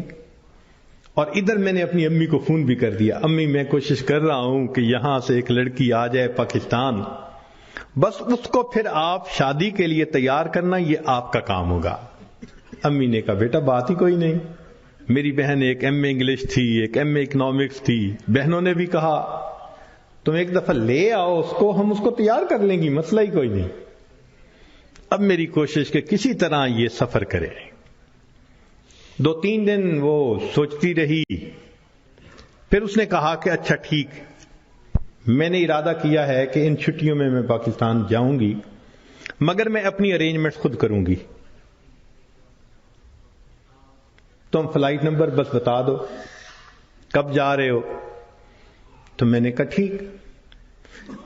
اور ادھر میں نے اپنی امی کو فون بھی کر دیا، امی میں کوشش کر رہا ہوں کہ یہاں سے ایک لڑکی آ جائے پاکستان، بس اس کو پھر آپ شادی کے لیے تیار کرنا، یہ آپ کا کام ہوگا. امی نے کہا بیٹا بات ہی کوئی نہیں. میری بہن ایک ایم اے انگلش تھی، ایک ایم اے اکنامکس تھی. بہنوں نے بھی کہا تم ایک دفعہ لے آؤ اس کو، ہم اس کو تیار کر لیں گی، مسئلہ ہی کوئی نہیں. اب میری کوشش کہ کسی طرح یہ سفر کرے. 2-3 دن وہ سوچتی رہی، پھر اس نے کہا کہ اچھا ٹھیک، میں نے ارادہ کیا ہے کہ ان چھٹیوں میں پاکستان جاؤں گی، مگر میں اپنی ارینجمنٹ خود کروں گی. تم فلائٹ نمبر بس بتا دو کب جا رہے ہو. تو میں نے کہا ٹھیک.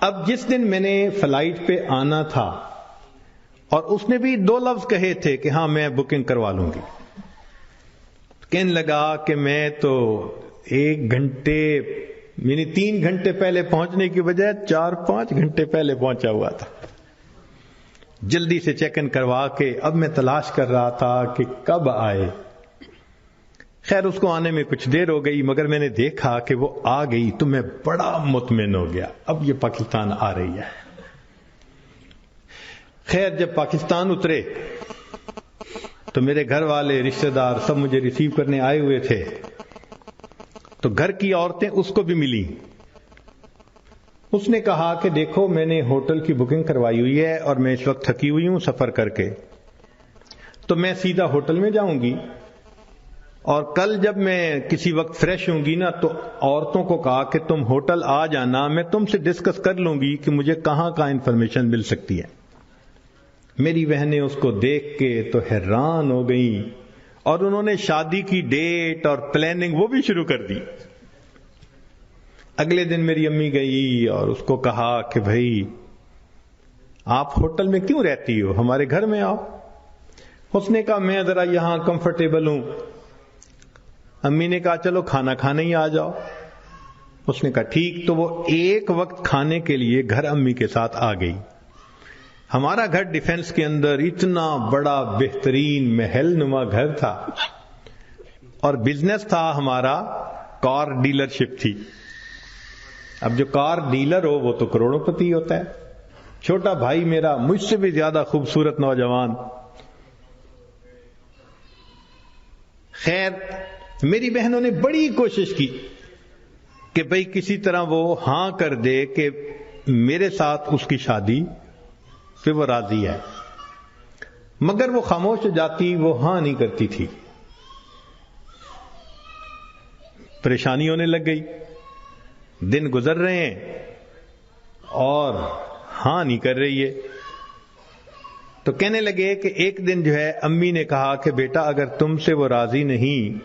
اب جس دن میں نے فلائٹ پہ آنا تھا، اور اس نے بھی 2 لفظ کہے تھے کہ ہاں میں بکنگ کروا لوں گی، کہنے لگا کہ میں تو 1 گھنٹے یعنی 3 گھنٹے پہلے پہنچنے کی بجائے 4-5 گھنٹے پہلے پہنچا ہوا تھا. جلدی سے چیک ان کروا کے اب میں تلاش کر رہا تھا کہ کب آئے. خیر اس کو آنے میں کچھ دیر ہو گئی، مگر میں نے دیکھا کہ وہ آ گئی تو میں بڑا مطمئن ہو گیا، اب یہ پاکستان آ رہی ہے. خیر جب پاکستان اترے تو میرے گھر والے رشتہ دار سب مجھے ریسیو کرنے آئے ہوئے تھے. تو گھر کی عورتیں اس کو بھی ملی. اس نے کہا کہ دیکھو میں نے ہوٹل کی بکنگ کروائی ہوئی ہے اور میں اس وقت تھکی ہوئی ہوں سفر کر کے، تو میں سیدھا ہوٹل میں جاؤں گی، اور کل جب میں کسی وقت فریش ہوں گی نا تو عورتوں کو کہا کہ تم ہوٹل آ جانا، میں تم سے ڈسکس کر لوں گی کہ مجھے کہاں کا انفارمیشن مل سکتی ہے. میری بہنیں اس کو دیکھ کے تو حیران ہو گئیں، اور انہوں نے شادی کی ڈیٹ اور پلاننگ وہ بھی شروع کر دی. اگلے دن میری امی گئی اور اس کو کہا کہ بھائی آپ ہوٹل میں کیوں رہتی ہو، ہمارے گھر میں آؤ. اس نے کہا میں ذرا یہاں کمفرٹیبل ہوں. امی نے کہا چلو کھانا کھانے ہی آ جاؤ. اس نے کہا ٹھیک. تو وہ ایک وقت کھانے کے لیے گھر امی کے ساتھ آ گئی. ہمارا گھر ڈیفنس کے اندر اتنا بڑا بہترین محل نما گھر تھا، اور بزنس تھا ہمارا کار ڈیلر شپ تھی. اب جو کار ڈیلر ہو وہ تو کروڑوں پتی ہوتا ہے. چھوٹا بھائی میرا مجھ سے بھی زیادہ خوبصورت نوجوان. خیر میری بہنوں نے بڑی کوشش کی کہ بھئی کسی طرح وہ ہاں کر دے کہ میرے ساتھ اس کی شادی پہ وہ راضی ہے، مگر وہ خاموش ہو جاتی، وہ ہاں نہیں کرتی تھی. پریشانی ہونے لگ گئی، دن گزر رہے ہیں اور ہاں نہیں کر رہی ہے. تو کہنے لگے کہ ایک دن جو ہے امی نے کہا کہ بیٹا اگر تم سے وہ راضی نہیں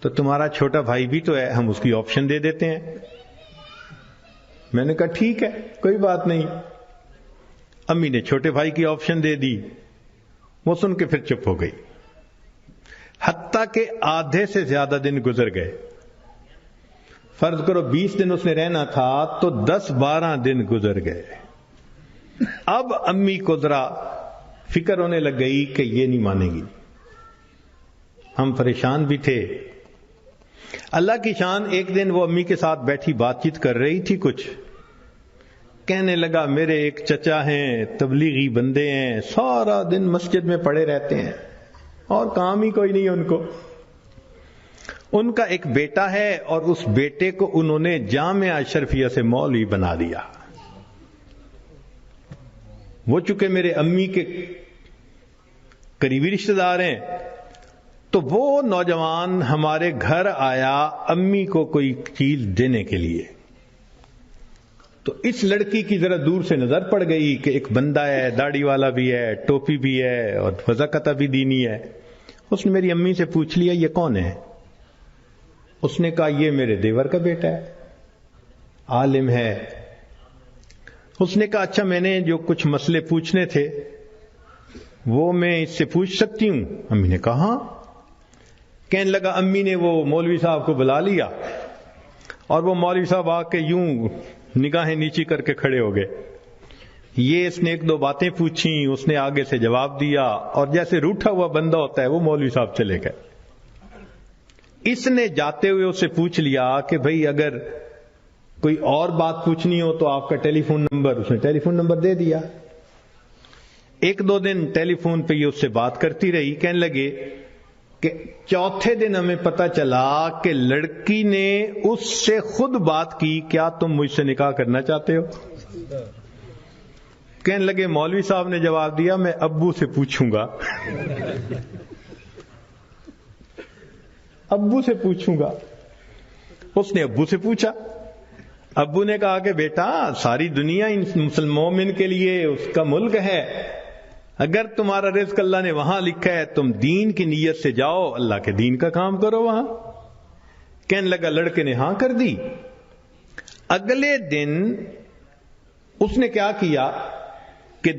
تو تمہارا چھوٹا بھائی بھی تو ہے، ہم اس کی آپشن دے دیتے ہیں. میں نے کہا ٹھیک ہے کوئی بات نہیں. امی نے چھوٹے بھائی کی آپشن دے دی. وہ سن کے پھر چپ ہو گئی. حتیٰ کہ آدھے سے زیادہ دن گزر گئے. فرض کرو 20 دن اس نے رہنا تھا تو 10-12 دن گزر گئے. اب امی کو ذرا فکر ہونے لگ گئی کہ یہ نہیں مانے گی. ہم پریشان بھی تھے. اللہ کی شان ایک دن وہ امی کے ساتھ بیٹھی بات چیت کر رہی تھی. کچھ کہنے لگا میرے ایک چچا ہیں، تبلیغی بندے ہیں، سارا دن مسجد میں پڑے رہتے ہیں اور کام ہی کوئی نہیں ان کو. ان کا ایک بیٹا ہے اور اس بیٹے کو انہوں نے جامعہ اشرفیہ سے مولوی بنا دیا. وہ چونکہ میرے امی کے قریبی رشتہ دار ہیں تو وہ نوجوان ہمارے گھر آیا امی کو کوئی چیز دینے کے لیے. تو اس لڑکی کی ذرا دور سے نظر پڑ گئی کہ ایک بندہ ہے، داڑھی والا بھی ہے، ٹوپی بھی ہے اور وضاقتہ بھی دینی ہے. اس نے میری امی سے پوچھ لیا یہ کون ہے؟ اس نے کہا یہ میرے دیور کا بیٹا ہے، عالم ہے. اس نے کہا اچھا میں نے جو کچھ مسئلے پوچھنے تھے وہ میں اس سے پوچھ سکتی ہوں؟ امی نے کہا ہاں. کہنے لگا امی نے وہ مولوی صاحب کو بلا لیا اور وہ مولوی صاحب آ کے یوں نگاہیں نیچی کر کے کھڑے ہو گئے. یہ اس نے ایک دو باتیں پوچھی, اس نے آگے سے جواب دیا, اور جیسے روٹھا ہوا بندہ ہوتا ہے وہ مولوی صاحب چلے گئے. اس نے جاتے ہوئے اسے پوچھ لیا کہ بھئی اگر کوئی اور بات پوچھنی ہو تو آپ کا ٹیلی فون نمبر. اس نے ٹیلی فون نمبر دے دیا. ایک دو دن ٹیلی فون پہ یہ اس سے بات کرتی رہی. کہنے لگے کہ چوتھے دن ہمیں پتا چلا کہ لڑکی نے اس سے خود بات کی, کیا تم مجھ سے نکاح کرنا چاہتے ہو؟ کہنے لگے مولوی صاحب نے جواب دیا میں ابو سے پوچھوں گا. ابو سے پوچھوں گا. اس نے ابو سے پوچھا. ابو نے کہا کہ بیٹا ساری دنیا ان مسلمانوں کے لیے اس کا ملک ہے, اگر تمہارا رزق اللہ نے وہاں لکھا ہے تم دین کی نیت سے جاؤ, اللہ کے دین کا کام کرو وہاں. کہنے لگا لڑکے نے ہاں کر دی. اگلے دن اس نے کیا کیا کہ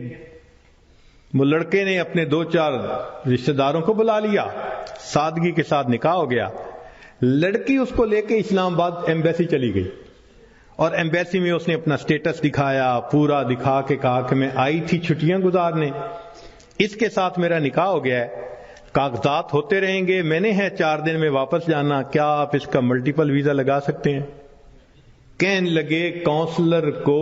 وہ لڑکے نے اپنے دو چار رشتہ داروں کو بلا لیا, سادگی کے ساتھ نکاح ہو گیا. لڑکی اس کو لے کے اسلام آباد ایمبیسی چلی گئی, اور ایمبیسی میں اس نے اپنا سٹیٹس دکھایا, پورا دکھا کے کہا کہ میں آئی تھی چھٹیاں گزارنے, اس کے ساتھ میرا نکاح ہو گیا ہے, کاغذات ہوتے رہیں گے, میں نے ہے 4 دن میں واپس جانا, کیا آپ اس کا ملٹیپل ویزا لگا سکتے ہیں؟ کہنے لگے کونسلر کو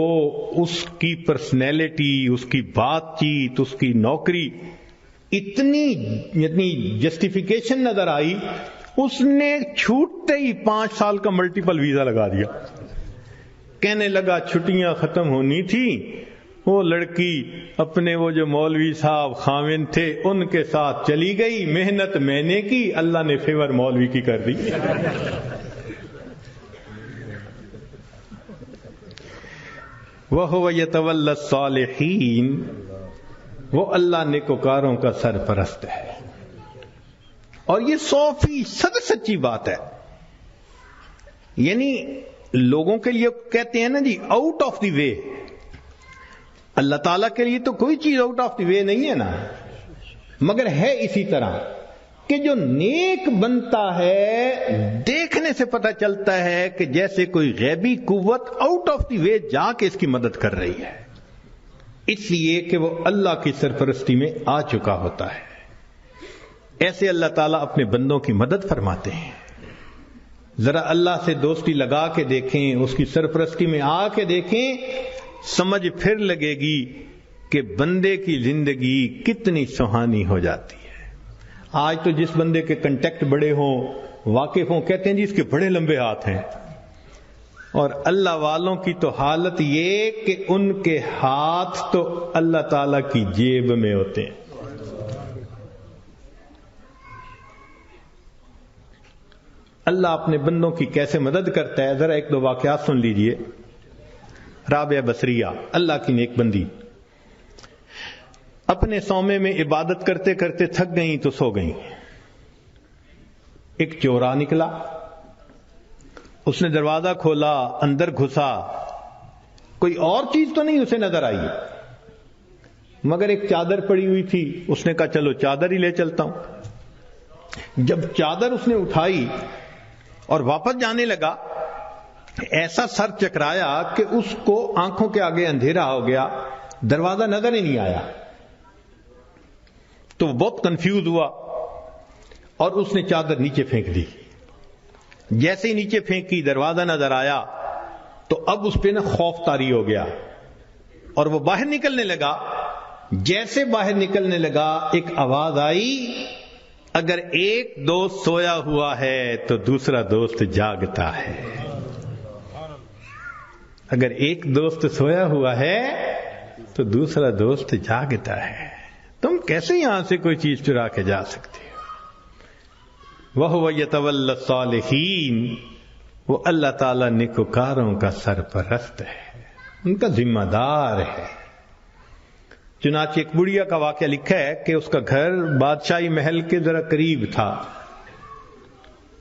اس کی پرسنالٹی, اس کی بات چیت, اس کی نوکری اتنی جسٹیفیکیشن نظر آئی, اس نے چھوٹتے ہی 5 سال کا ملٹیپل ویزا لگا دیا. کہنے لگا چھٹیاں ختم ہونی تھی, وہ لڑکی اپنے وہ جو مولوی صاحب خاوند تھے ان کے ساتھ چلی گئی. محنت میں نے کی, اللہ نے فیور مولوی کی کر دی. وَهُوَ يَتَوَلَّى الصَّالِحِينَ, وہ اللہ نیکوکاروں کا سرپرست ہے. اور یہ 100% سچی بات ہے. یعنی لوگوں کے لیے کہتے ہیں نا جی آؤٹ آف دی وے, اللہ تعالیٰ کے لیے تو کوئی چیز آؤٹ آف دی وے نہیں ہے نا, مگر ہے اسی طرح کہ جو نیک بنتا ہے دیکھنے سے پتہ چلتا ہے کہ جیسے کوئی غیبی قوت آؤٹ آف دی وے جا کے اس کی مدد کر رہی ہے, اس لیے کہ وہ اللہ کی سرپرستی میں آ چکا ہوتا ہے. ایسے اللہ تعالیٰ اپنے بندوں کی مدد فرماتے ہیں. ذرا اللہ سے دوستی لگا کے دیکھیں, اس کی سرپرستی میں آ کے دیکھیں, سمجھ پھر لگے گی کہ بندے کی زندگی کتنی سہانی ہو جاتی ہے. آج تو جس بندے کے کنٹیکٹ بڑے ہوں, واقف ہوں, کہتے ہیں جی اس کے بڑے لمبے ہاتھ ہیں, اور اللہ والوں کی تو حالت یہ کہ ان کے ہاتھ تو اللہ تعالی کی جیب میں ہوتے ہیں. اللہ اپنے بندوں کی کیسے مدد کرتا ہے, ذرا ایک دو واقعات سن لیجئے. رابعہ بصریہ اللہ کی نیک بندی, اپنے صومعے میں عبادت کرتے کرتے تھک گئیں تو سو گئیں. ایک چورا نکلا, اس نے دروازہ کھولا, اندر گھسا, کوئی اور چیز تو نہیں اسے نظر آئی, مگر ایک چادر پڑی ہوئی تھی. اس نے کہا چلو چادر ہی لے چلتا ہوں. جب چادر اس نے اٹھائی اور واپس جانے لگا, ایسا سر چکرایا کہ اس کو آنکھوں کے آگے اندھیرا ہو گیا, دروازہ نظر ہی نہیں آیا. تو وہ بہت کنفیوز ہوا اور اس نے چادر نیچے پھینک دی. جیسے ہی نیچے پھینکی دروازہ نظر آیا تو اب اس پہ نا خوف طاری ہو گیا اور وہ باہر نکلنے لگا. جیسے باہر نکلنے لگا ایک آواز آئی, اگر ایک دوست سویا ہوا ہے تو دوسرا دوست جاگتا ہے. اگر ایک دوست سویا ہوا ہے تو دوسرا دوست جاگتا ہے. تم کیسے یہاں سے کوئی چیز چرا کے جا سکتے ہو؟ وَهُوَ يَتَوَلَّى الصَّالِحِينَ, وہ اللہ تعالیٰ نیکوکاروں کا سرپرست ہے, ان کا ذمہ دار ہے. چنانچہ ایک بڑھیا کا واقعہ لکھا ہے کہ اس کا گھر بادشاہی محل کے ذرا قریب تھا,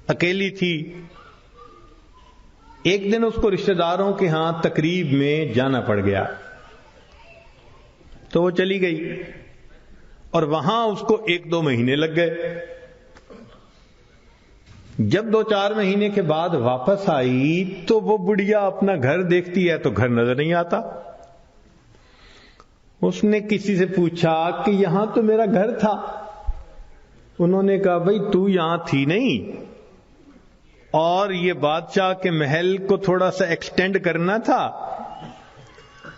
اکیلی تھی. ایک دن اس کو رشتہ داروں کے ہاں تقریب میں جانا پڑ گیا تو وہ چلی گئی, اور وہاں اس کو 1-2 مہینے لگ گئے. جب 2-4 مہینے کے بعد واپس آئی تو وہ بڑھیا اپنا گھر دیکھتی ہے تو گھر نظر نہیں آتا. اس نے کسی سے پوچھا کہ یہاں تو میرا گھر تھا. انہوں نے کہا بھائی تو یہاں تھی نہیں، اور یہ بادشاہ کے محل کو تھوڑا سا ایکسٹینڈ کرنا تھا،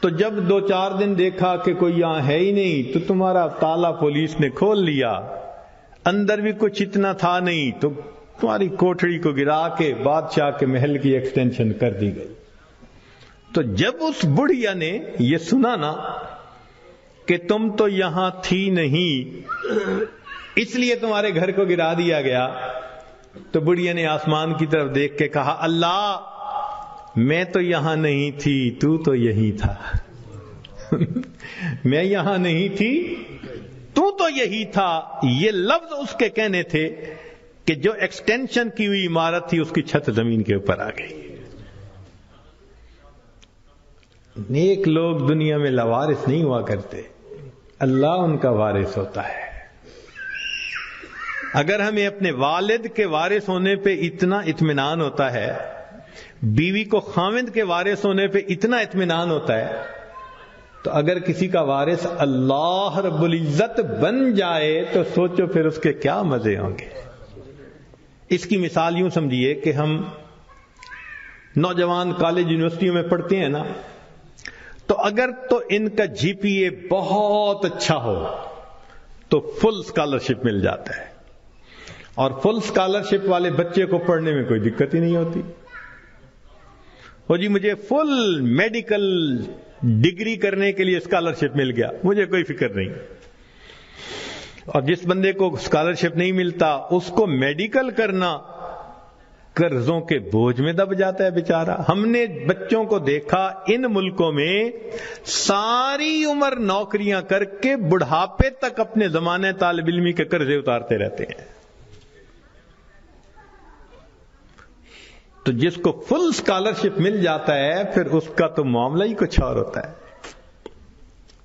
تو جب 2-4 دن دیکھا کہ کوئی یہاں ہے ہی نہیں تو تمہارا تالا پولیس نے کھول لیا، اندر بھی کچھ اتنا تھا نہیں، تو تمہاری کوٹھڑی کو گرا کے بادشاہ کے محل کی ایکسٹینشن کر دی گئی. تو جب اس بڑھیا نے یہ سنا نا کہ تم تو یہاں تھی نہیں اس لیے تمہارے گھر کو گرا دیا گیا، تو بڑھیا نے آسمان کی طرف دیکھ کے کہا اللہ میں تو یہاں نہیں تھی، تو یہی تھا. میں یہاں نہیں تھی، تو یہی تھا. یہ لفظ اس کے کہنے تھے کہ جو ایکسٹینشن کی ہوئی عمارت تھی اس کی چھت زمین کے اوپر آ گئی. نیک لوگ دنیا میں لوارث نہیں ہوا کرتے، اللہ ان کا وارث ہوتا ہے. اگر ہمیں اپنے والد کے وارث ہونے پہ اتنا اطمینان ہوتا ہے، بیوی کو خاوند کے وارث ہونے پہ اتنا اطمینان ہوتا ہے، تو اگر کسی کا وارث اللہ رب العزت بن جائے تو سوچو پھر اس کے کیا مزے ہوں گے. اس کی مثال یوں سمجھیے کہ ہم نوجوان کالج یونیورسٹیوں میں پڑھتے ہیں نا، تو اگر تو ان کا جی پی اے بہت اچھا ہو تو فل اسکالرشپ مل جاتا ہے، اور فل اسکالرشپ والے بچے کو پڑھنے میں کوئی دقت ہی نہیں ہوتی. وہ جی مجھے فل میڈیکل ڈگری کرنے کے لیے اسکالرشپ مل گیا، مجھے کوئی فکر نہیں. اور جس بندے کو اسکالرشپ نہیں ملتا اس کو میڈیکل کرنا قرضوں کے بوجھ میں دب جاتا ہے بیچارہ. ہم نے بچوں کو دیکھا ان ملکوں میں ساری عمر نوکریاں کر کے بڑھاپے تک اپنے زمانے طالب علمی کے قرضے اتارتے رہتے ہیں. تو جس کو فل اسکالرشپ مل جاتا ہے پھر اس کا تو معاملہ ہی کچھ اور ہوتا ہے.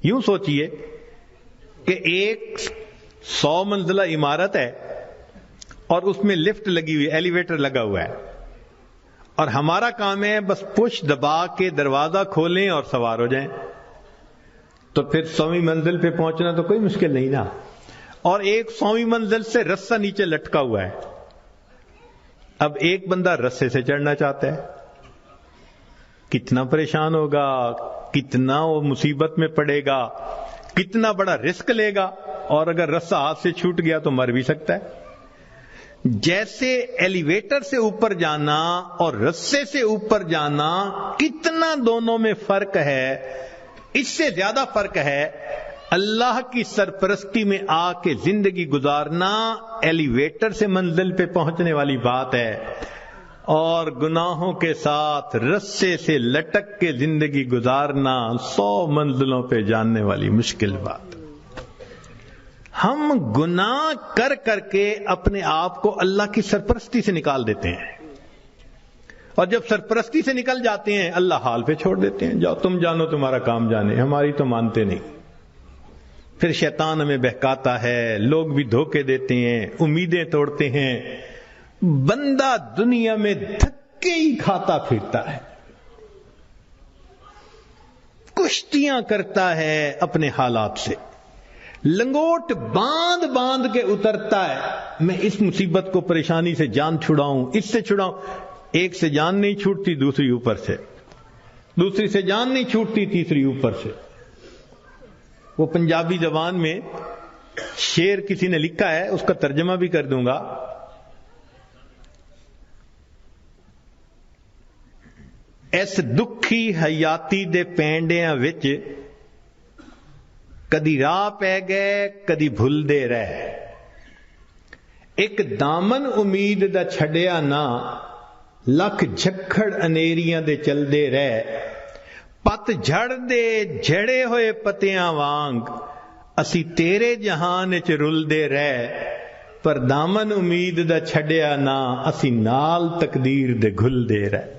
یوں سوچئے کہ ایک 100 منزلہ عمارت ہے اور اس میں لفٹ لگی ہوئی، ایلیویٹر لگا ہوا ہے، اور ہمارا کام ہے بس پش دبا کے دروازہ کھولیں اور سوار ہو جائیں. تو پھر 100ویں منزل پہ پہنچنا تو کوئی مشکل نہیں نا. اور ایک 100ویں منزل سے رسہ نیچے لٹکا ہوا ہے. اب ایک بندہ رسے سے چڑھنا چاہتا ہے، کتنا پریشان ہوگا، کتنا وہ مصیبت میں پڑے گا، کتنا بڑا رسک لے گا، اور اگر رسہ ہاتھ سے چھوٹ گیا تو مر بھی سکتا ہے. جیسے ایلیویٹر سے اوپر جانا اور رسے سے اوپر جانا کتنا دونوں میں فرق ہے، اس سے زیادہ فرق ہے اللہ کی سرپرستی میں آ کے زندگی گزارنا ایلیویٹر سے منزل پہ پہنچنے والی بات ہے، اور گناہوں کے ساتھ رسے سے لٹک کے زندگی گزارنا 100 منزلوں پہ جاننے والی مشکل بات. ہم گناہ کر کر کے اپنے آپ کو اللہ کی سرپرستی سے نکال دیتے ہیں، اور جب سرپرستی سے نکل جاتے ہیں اللہ حال پہ چھوڑ دیتے ہیں، جاؤ تم جانو تمہارا کام جانے، ہماری تو مانتے نہیں. پھر شیطان ہمیں بہکاتا ہے، لوگ بھی دھوکے دیتے ہیں، امیدیں توڑتے ہیں، بندہ دنیا میں دھکے ہی کھاتا پھرتا ہے، کشتیاں کرتا ہے اپنے حالات سے، لنگوٹ باندھ باندھ کے اترتا ہے. میں اس مصیبت کو، پریشانی سے جان چھڑاؤں، اس سے چھڑاؤں. ایک سے جان نہیں چھوٹتی، دوسری اوپر سے، دوسری سے جان نہیں چھوٹتی، تیسری اوپر سے. وہ پنجابی زبان میں شعر کسی نے لکھا ہے، اس کا ترجمہ بھی کر دوں گا. اس دکھی حیاتی دے پینڈیاں وچ کدی راہ پہ گئے کدی بھول دے رہے، ایک دامن امید دا چھڑیا نہ، لکھ جھکڑ انیریاں دے چل دے رہے. پت جھڑ دے جھڑے ہوئے پتیاں وانگ اسی تیرے جہان چ رل دے رہے، پر دامن امید دا چھڑیا نہ، اسی نال تقدیر دے گھل دے رہے.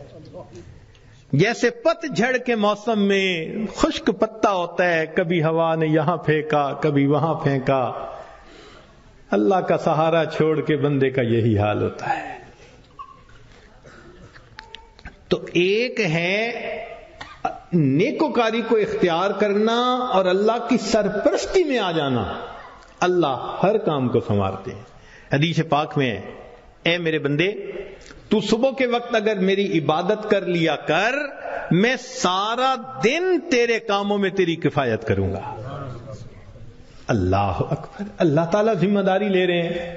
جیسے پت جھڑ کے موسم میں خشک پتا ہوتا ہے، کبھی ہوا نے یہاں پھینکا کبھی وہاں پھینکا، اللہ کا سہارا چھوڑ کے بندے کا یہی حال ہوتا ہے. تو ایک ہے نیکوکاری کو اختیار کرنا اور اللہ کی سرپرستی میں آ جانا. اللہ ہر کام کو سنوارتے ہیں. حدیث پاک میں اے میرے بندے تو صبح کے وقت اگر میری عبادت کر لیا کر, میں سارا دن تیرے کاموں میں تیری کفایت کروں گا. اللہ اکبر. اللہ تعالیٰ ذمہ داری لے رہے ہیں.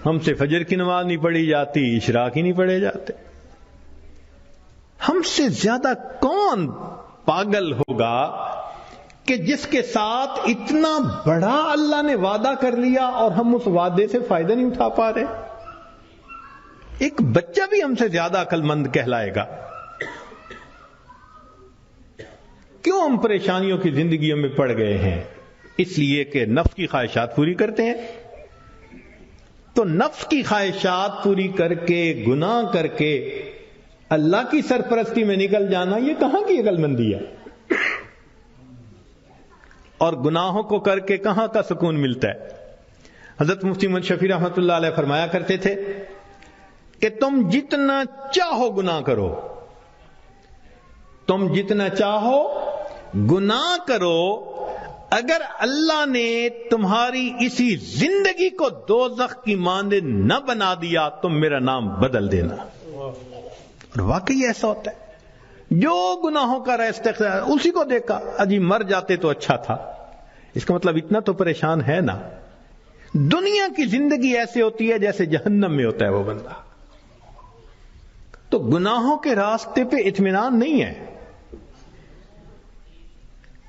ہم سے فجر کی نماز نہیں پڑھی جاتی, اشراق ہی نہیں پڑھے جاتے. ہم سے زیادہ کون پاگل ہوگا کہ جس کے ساتھ اتنا بڑا اللہ نے وعدہ کر لیا اور ہم اس وعدے سے فائدہ نہیں اٹھا پا رہے. ایک بچہ بھی ہم سے زیادہ عقل مند کہلائے گا. کیوں ہم پریشانیوں کی زندگیوں میں پڑ گئے ہیں؟ اس لیے کہ نفس کی خواہشات پوری کرتے ہیں. تو نفس کی خواہشات پوری کر کے, گناہ کر کے اللہ کی سرپرستی میں نکل جانا, یہ کہاں کی عقل مندی ہے؟ اور گناہوں کو کر کے کہاں کا سکون ملتا ہے؟ حضرت مفتی محمد شفیع رحمۃ اللہ علیہ فرمایا کرتے تھے کہ تم جتنا چاہو گناہ کرو, تم جتنا چاہو گناہ کرو, اگر اللہ نے تمہاری اسی زندگی کو دوزخ کی مانند نہ بنا دیا تم میرا نام بدل دینا. اور واقعی ایسا ہوتا ہے. جو گناہوں کا استغفار اسی کو دیکھا, اجی مر جاتے تو اچھا تھا. اس کا مطلب اتنا تو پریشان ہے نا. دنیا کی زندگی ایسے ہوتی ہے جیسے جہنم میں ہوتا ہے وہ بندہ. تو گناہوں کے راستے پہ اطمینان نہیں ہے.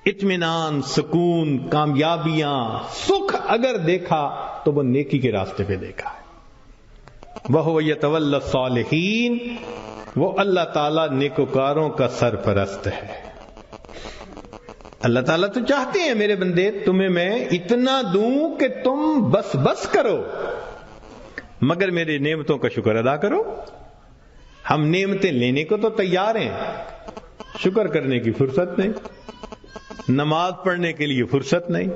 اطمینان, سکون, کامیابیاں, سکھ اگر دیکھا تو وہ نیکی کے راستے پہ دیکھا ہے. وَهُوَ يَتَوَلَّى الصَّالِحِينَ, وہ اللہ تعالیٰ نیکوکاروں کا سرپرست ہے. اللہ تعالیٰ تو چاہتے ہیں میرے بندے تمہیں میں اتنا دوں کہ تم بس بس کرو, مگر میرے نعمتوں کا شکر ادا کرو. ہم نعمتیں لینے کو تو تیار ہیں, شکر کرنے کی فرصت نہیں, نماز پڑھنے کے لیے فرصت نہیں.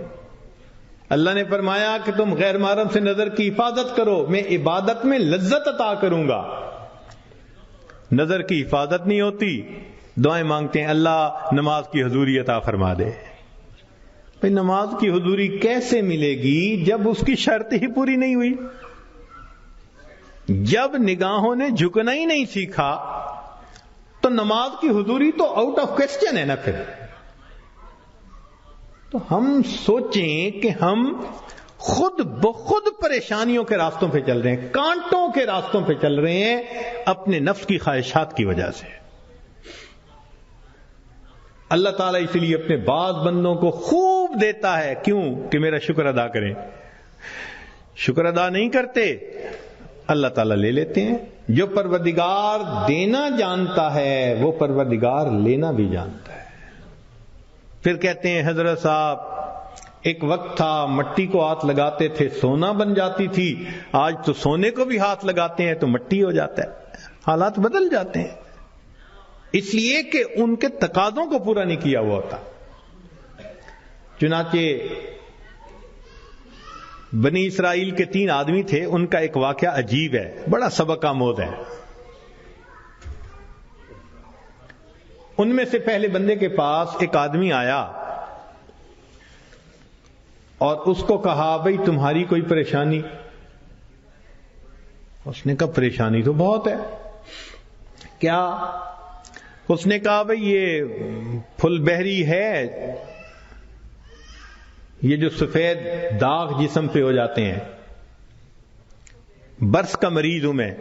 اللہ نے فرمایا کہ تم غیر محرم سے نظر کی حفاظت کرو, میں عبادت میں لذت عطا کروں گا. نظر کی حفاظت نہیں ہوتی, دعائیں مانگتے ہیں اللہ نماز کی حضوری عطا فرما دے. بھئی نماز کی حضوری کیسے ملے گی جب اس کی شرط ہی پوری نہیں ہوئی؟ جب نگاہوں نے جھکنا ہی نہیں سیکھا تو نماز کی حضوری تو آؤٹ آف کوسچن ہے نا. پھر تو ہم سوچیں کہ ہم خود بخود پریشانیوں کے راستوں پہ چل رہے ہیں, کانٹوں کے راستوں پہ چل رہے ہیں اپنے نفس کی خواہشات کی وجہ سے. اللہ تعالیٰ اس لیے اپنے بعض بندوں کو خوب دیتا ہے, کیوں کہ میرا شکر ادا کریں. شکر ادا نہیں کرتے, اللہ تعالیٰ لے لیتے ہیں. جو پروردگار دینا جانتا ہے وہ پروردگار لینا بھی جانتا ہے. پھر کہتے ہیں حضرت صاحب ایک وقت تھا مٹی کو ہاتھ لگاتے تھے سونا بن جاتی تھی, آج تو سونے کو بھی ہاتھ لگاتے ہیں تو مٹی ہو جاتا ہے. حالات بدل جاتے ہیں اس لیے کہ ان کے تقاضوں کو پورا نہیں کیا ہوا ہوتا. چنانچہ بنی اسرائیل کے 3 آدمی تھے, ان کا ایک واقعہ عجیب ہے, بڑا سبق آموز ہے. ان میں سے پہلے بندے کے پاس ایک آدمی آیا اور اس کو کہا بھئی تمہاری کوئی پریشانی؟ اس نے کہا پریشانی تو بہت ہے. کیا؟ اس نے کہا بھئی یہ پھل بہری ہے, یہ جو سفید داغ جسم پہ ہو جاتے ہیں, برس کا مریض ہوں میں,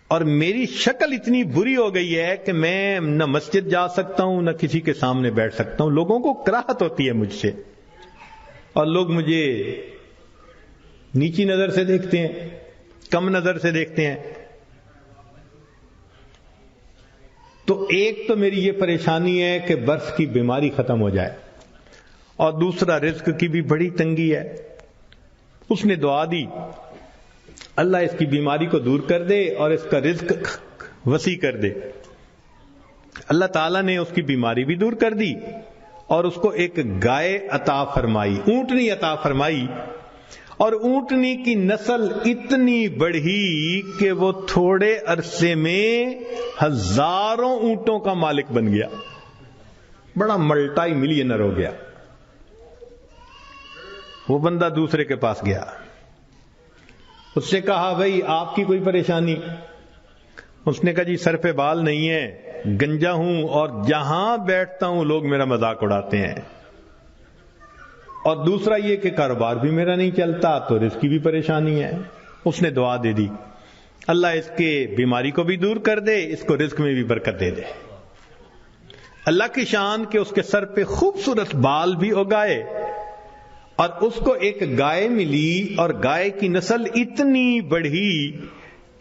اور میری شکل اتنی بری ہو گئی ہے کہ میں نہ مسجد جا سکتا ہوں نہ کسی کے سامنے بیٹھ سکتا ہوں. لوگوں کو کراہت ہوتی ہے مجھ سے, اور لوگ مجھے نیچی نظر سے دیکھتے ہیں, کم نظر سے دیکھتے ہیں. تو ایک تو میری یہ پریشانی ہے کہ برس کی بیماری ختم ہو جائے, اور دوسرا رزق کی بھی بڑی تنگی ہے. اس نے دعا دی اللہ اس کی بیماری کو دور کر دے اور اس کا رزق وسیع کر دے. اللہ تعالیٰ نے اس کی بیماری بھی دور کر دی اور اس کو ایک گائے عطا فرمائی, اونٹنی عطا فرمائی, اور اونٹنی کی نسل اتنی بڑھی کہ وہ تھوڑے عرصے میں ہزاروں اونٹوں کا مالک بن گیا، بڑا ملٹائی ملینر ہو گیا۔ وہ بندہ دوسرے کے پاس گیا، اس سے کہا بھائی آپ کی کوئی پریشانی؟ اس نے کہا جی سر پہ بال نہیں ہے، گنجا ہوں، اور جہاں بیٹھتا ہوں لوگ میرا مذاق اڑاتے ہیں، اور دوسرا یہ کہ کاروبار بھی میرا نہیں چلتا، تو رزق کی بھی پریشانی ہے۔ اس نے دعا دے دی، اللہ اس کے بیماری کو بھی دور کر دے، اس کو رزق میں بھی برکت دے دے۔ اللہ کی شان کہ اس کے سر پہ خوبصورت بال بھی اگائے، اور اس کو ایک گائے ملی، اور گائے کی نسل اتنی بڑھی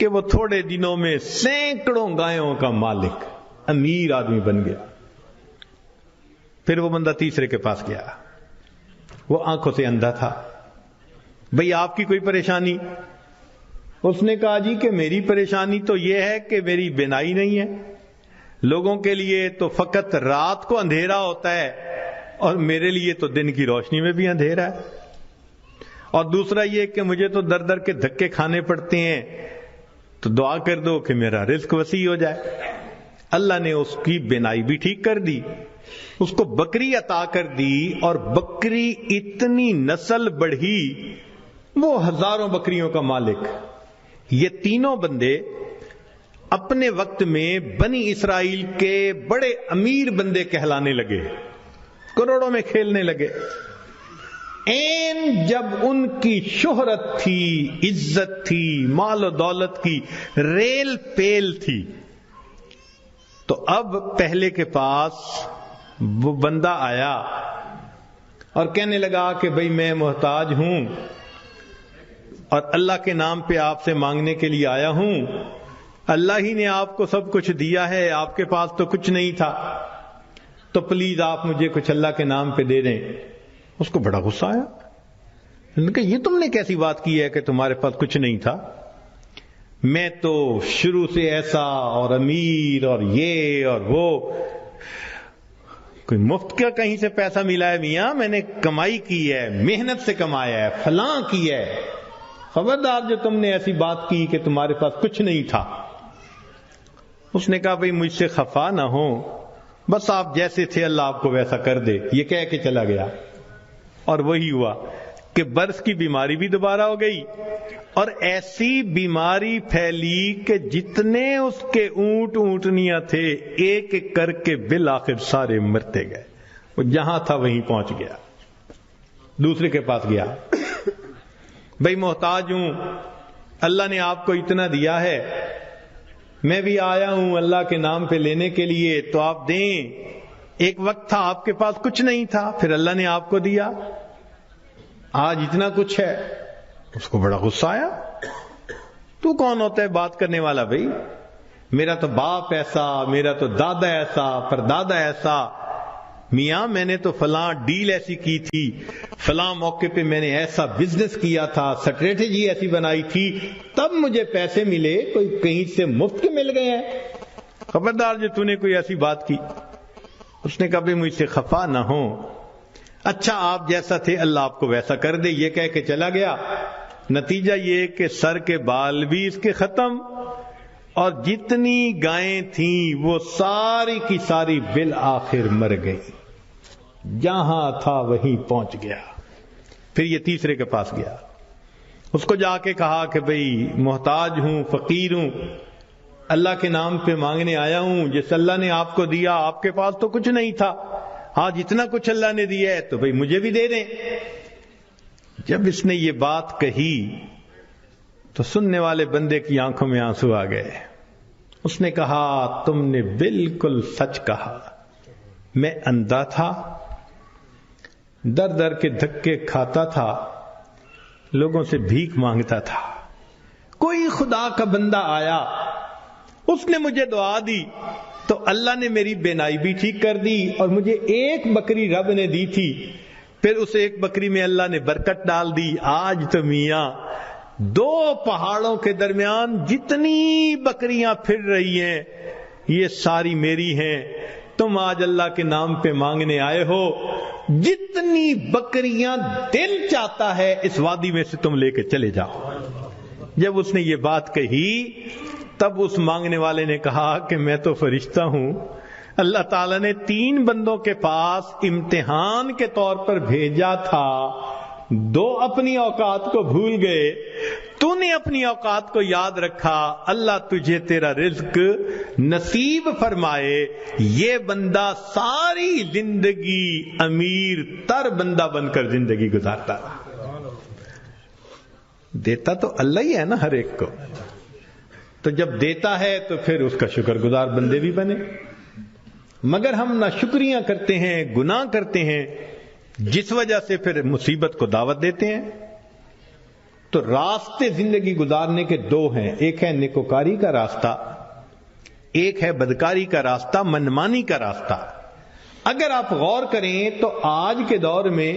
کہ وہ تھوڑے دنوں میں سینکڑوں گایوں کا مالک، امیر آدمی بن گیا۔ پھر وہ بندہ تیسرے کے پاس گیا، وہ آنکھوں سے اندھا تھا، بھئی آپ کی کوئی پریشانی؟ اس نے کہا جی کہ میری پریشانی تو یہ ہے کہ میری بینائی نہیں ہے، لوگوں کے لیے تو فقط رات کو اندھیرا ہوتا ہے، اور میرے لیے تو دن کی روشنی میں بھی اندھیرا ہے، اور دوسرا یہ کہ مجھے تو در در کے دھکے کھانے پڑتے ہیں، تو دعا کر دو کہ میرا رزق وسیع ہو جائے۔ اللہ نے اس کی بینائی بھی ٹھیک کر دی، اس کو بکری عطا کر دی، اور بکری اتنی نسل بڑھی، وہ ہزاروں بکریوں کا مالک۔ یہ تینوں بندے اپنے وقت میں بنی اسرائیل کے بڑے امیر بندے کہلانے لگے، کروڑوں میں کھیلنے لگے۔ این جب ان کی شہرت تھی، عزت تھی، مال و دولت کی ریل پیل تھی، تو اب پہلے کے پاس وہ بندہ آیا اور کہنے لگا کہ بھئی میں محتاج ہوں، اور اللہ کے نام پہ آپ سے مانگنے کے لیے آیا ہوں، اللہ ہی نے آپ کو سب کچھ دیا ہے، آپ کے پاس تو کچھ نہیں تھا، تو پلیز آپ مجھے کچھ اللہ کے نام پہ دے دیں۔ اس کو بڑا غصہ آیا، انہوں نے کہا یہ تم نے کیسی بات کی ہے کہ تمہارے پاس کچھ نہیں تھا؟ میں تو شروع سے ایسا اور امیر اور یہ اور وہ، کوئی مفت کا کہیں سے پیسہ ملا ہے میاں؟ میں نے کمائی کی ہے، محنت سے کمایا ہے، فلاں کی ہے، خبردار جو تم نے ایسی بات کی کہ تمہارے پاس کچھ نہیں تھا۔ اس نے کہا بھئی مجھ سے خفا نہ ہو، بس آپ جیسے تھے اللہ آپ کو ویسا کر دے، یہ کہہ کے چلا گیا۔ اور وہی ہوا کہ برس کی بیماری بھی دوبارہ ہو گئی، اور ایسی بیماری پھیلی کہ جتنے اس کے اونٹ اونٹنیاں تھے ایک ایک کر کے بالآخر سارے مرتے گئے۔ وہ جہاں تھا وہیں پہنچ گیا، دوسرے کے پاس گیا، بھئی محتاج ہوں، اللہ نے آپ کو اتنا دیا ہے، میں بھی آیا ہوں اللہ کے نام پہ لینے کے لیے، تو آپ دیں۔ ایک وقت تھا آپ کے پاس کچھ نہیں تھا، پھر اللہ نے آپ کو دیا، آج اتنا کچھ ہے۔ اس کو بڑا غصہ آیا، تو کون ہوتا ہے بات کرنے والا؟ بھائی میرا تو باپ ایسا، میرا تو دادا ایسا، پردادا ایسا، میاں میں نے تو فلاں ڈیل ایسی کی تھی، فلاں موقع پہ میں نے ایسا بزنس کیا تھا، اسٹریٹجی ایسی بنائی تھی، تب مجھے پیسے ملے، کوئی کہیں سے مفت کے مل گئے ہیں؟ خبردار جو تو نے کوئی ایسی بات کی۔ اس نے کہا بھی مجھ سے خفا نہ ہو، اچھا آپ جیسا تھے اللہ آپ کو ویسا کر دے، یہ کہہ کے چلا گیا۔ نتیجہ یہ کہ سر کے بال بھی اس کے ختم، اور جتنی گائیں تھیں وہ ساری کی ساری بالآخر مر گئی، جہاں تھا وہیں پہنچ گیا۔ پھر یہ تیسرے کے پاس گیا، اس کو جا کے کہا کہ بھئی محتاج ہوں، فقیر ہوں، اللہ کے نام پہ مانگنے آیا ہوں، جس اللہ نے آپ کو دیا، آپ کے پاس تو کچھ نہیں تھا، آج اتنا کچھ اللہ نے دیا ہے تو بھئی مجھے بھی دے دیں۔ جب اس نے یہ بات کہی تو سننے والے بندے کی آنکھوں میں آنسو آ گئے۔ اس نے کہا تم نے بالکل سچ کہا، میں اندھا تھا، در در کے دھکے کھاتا تھا، لوگوں سے بھیک مانگتا تھا، کوئی خدا کا بندہ آیا، اس نے مجھے دعا دی تو اللہ نے میری بینائی بھی ٹھیک کر دی، اور مجھے ایک بکری رب نے دی تھی، پھر اس ایک بکری میں اللہ نے برکت ڈال دی۔ آج تو میاں دو پہاڑوں کے درمیان جتنی بکریاں پھر رہی ہیں یہ ساری میری ہیں، تم آج اللہ کے نام پہ مانگنے آئے ہو جتنی بکریاں دل چاہتا ہے اس وادی میں سے تم لے کے چلے جاؤ. جب اس نے یہ بات کہی تب اس مانگنے والے نے کہا کہ میں تو فرشتہ ہوں, اللہ تعالیٰ نے 3 بندوں کے پاس امتحان کے طور پر بھیجا تھا, 2 اپنی اوقات کو بھول گئے, تو نے اپنی اوقات کو یاد رکھا, اللہ تجھے تیرا رزق نصیب فرمائے. یہ بندہ ساری زندگی امیر تر بندہ بن کر زندگی گزارتا رہا. دیتا تو اللہ ہی ہے نا ہر ایک کو, تو جب دیتا ہے تو پھر اس کا شکر گزار بندے بھی بنے. مگر ہم نہ شکریاں کرتے ہیں, گناہ کرتے ہیں, جس وجہ سے پھر مصیبت کو دعوت دیتے ہیں. تو راستے زندگی گزارنے کے 2 ہیں, ایک ہے نیکوکاری کا راستہ, ایک ہے بدکاری کا راستہ, منمانی کا راستہ. اگر آپ غور کریں تو آج کے دور میں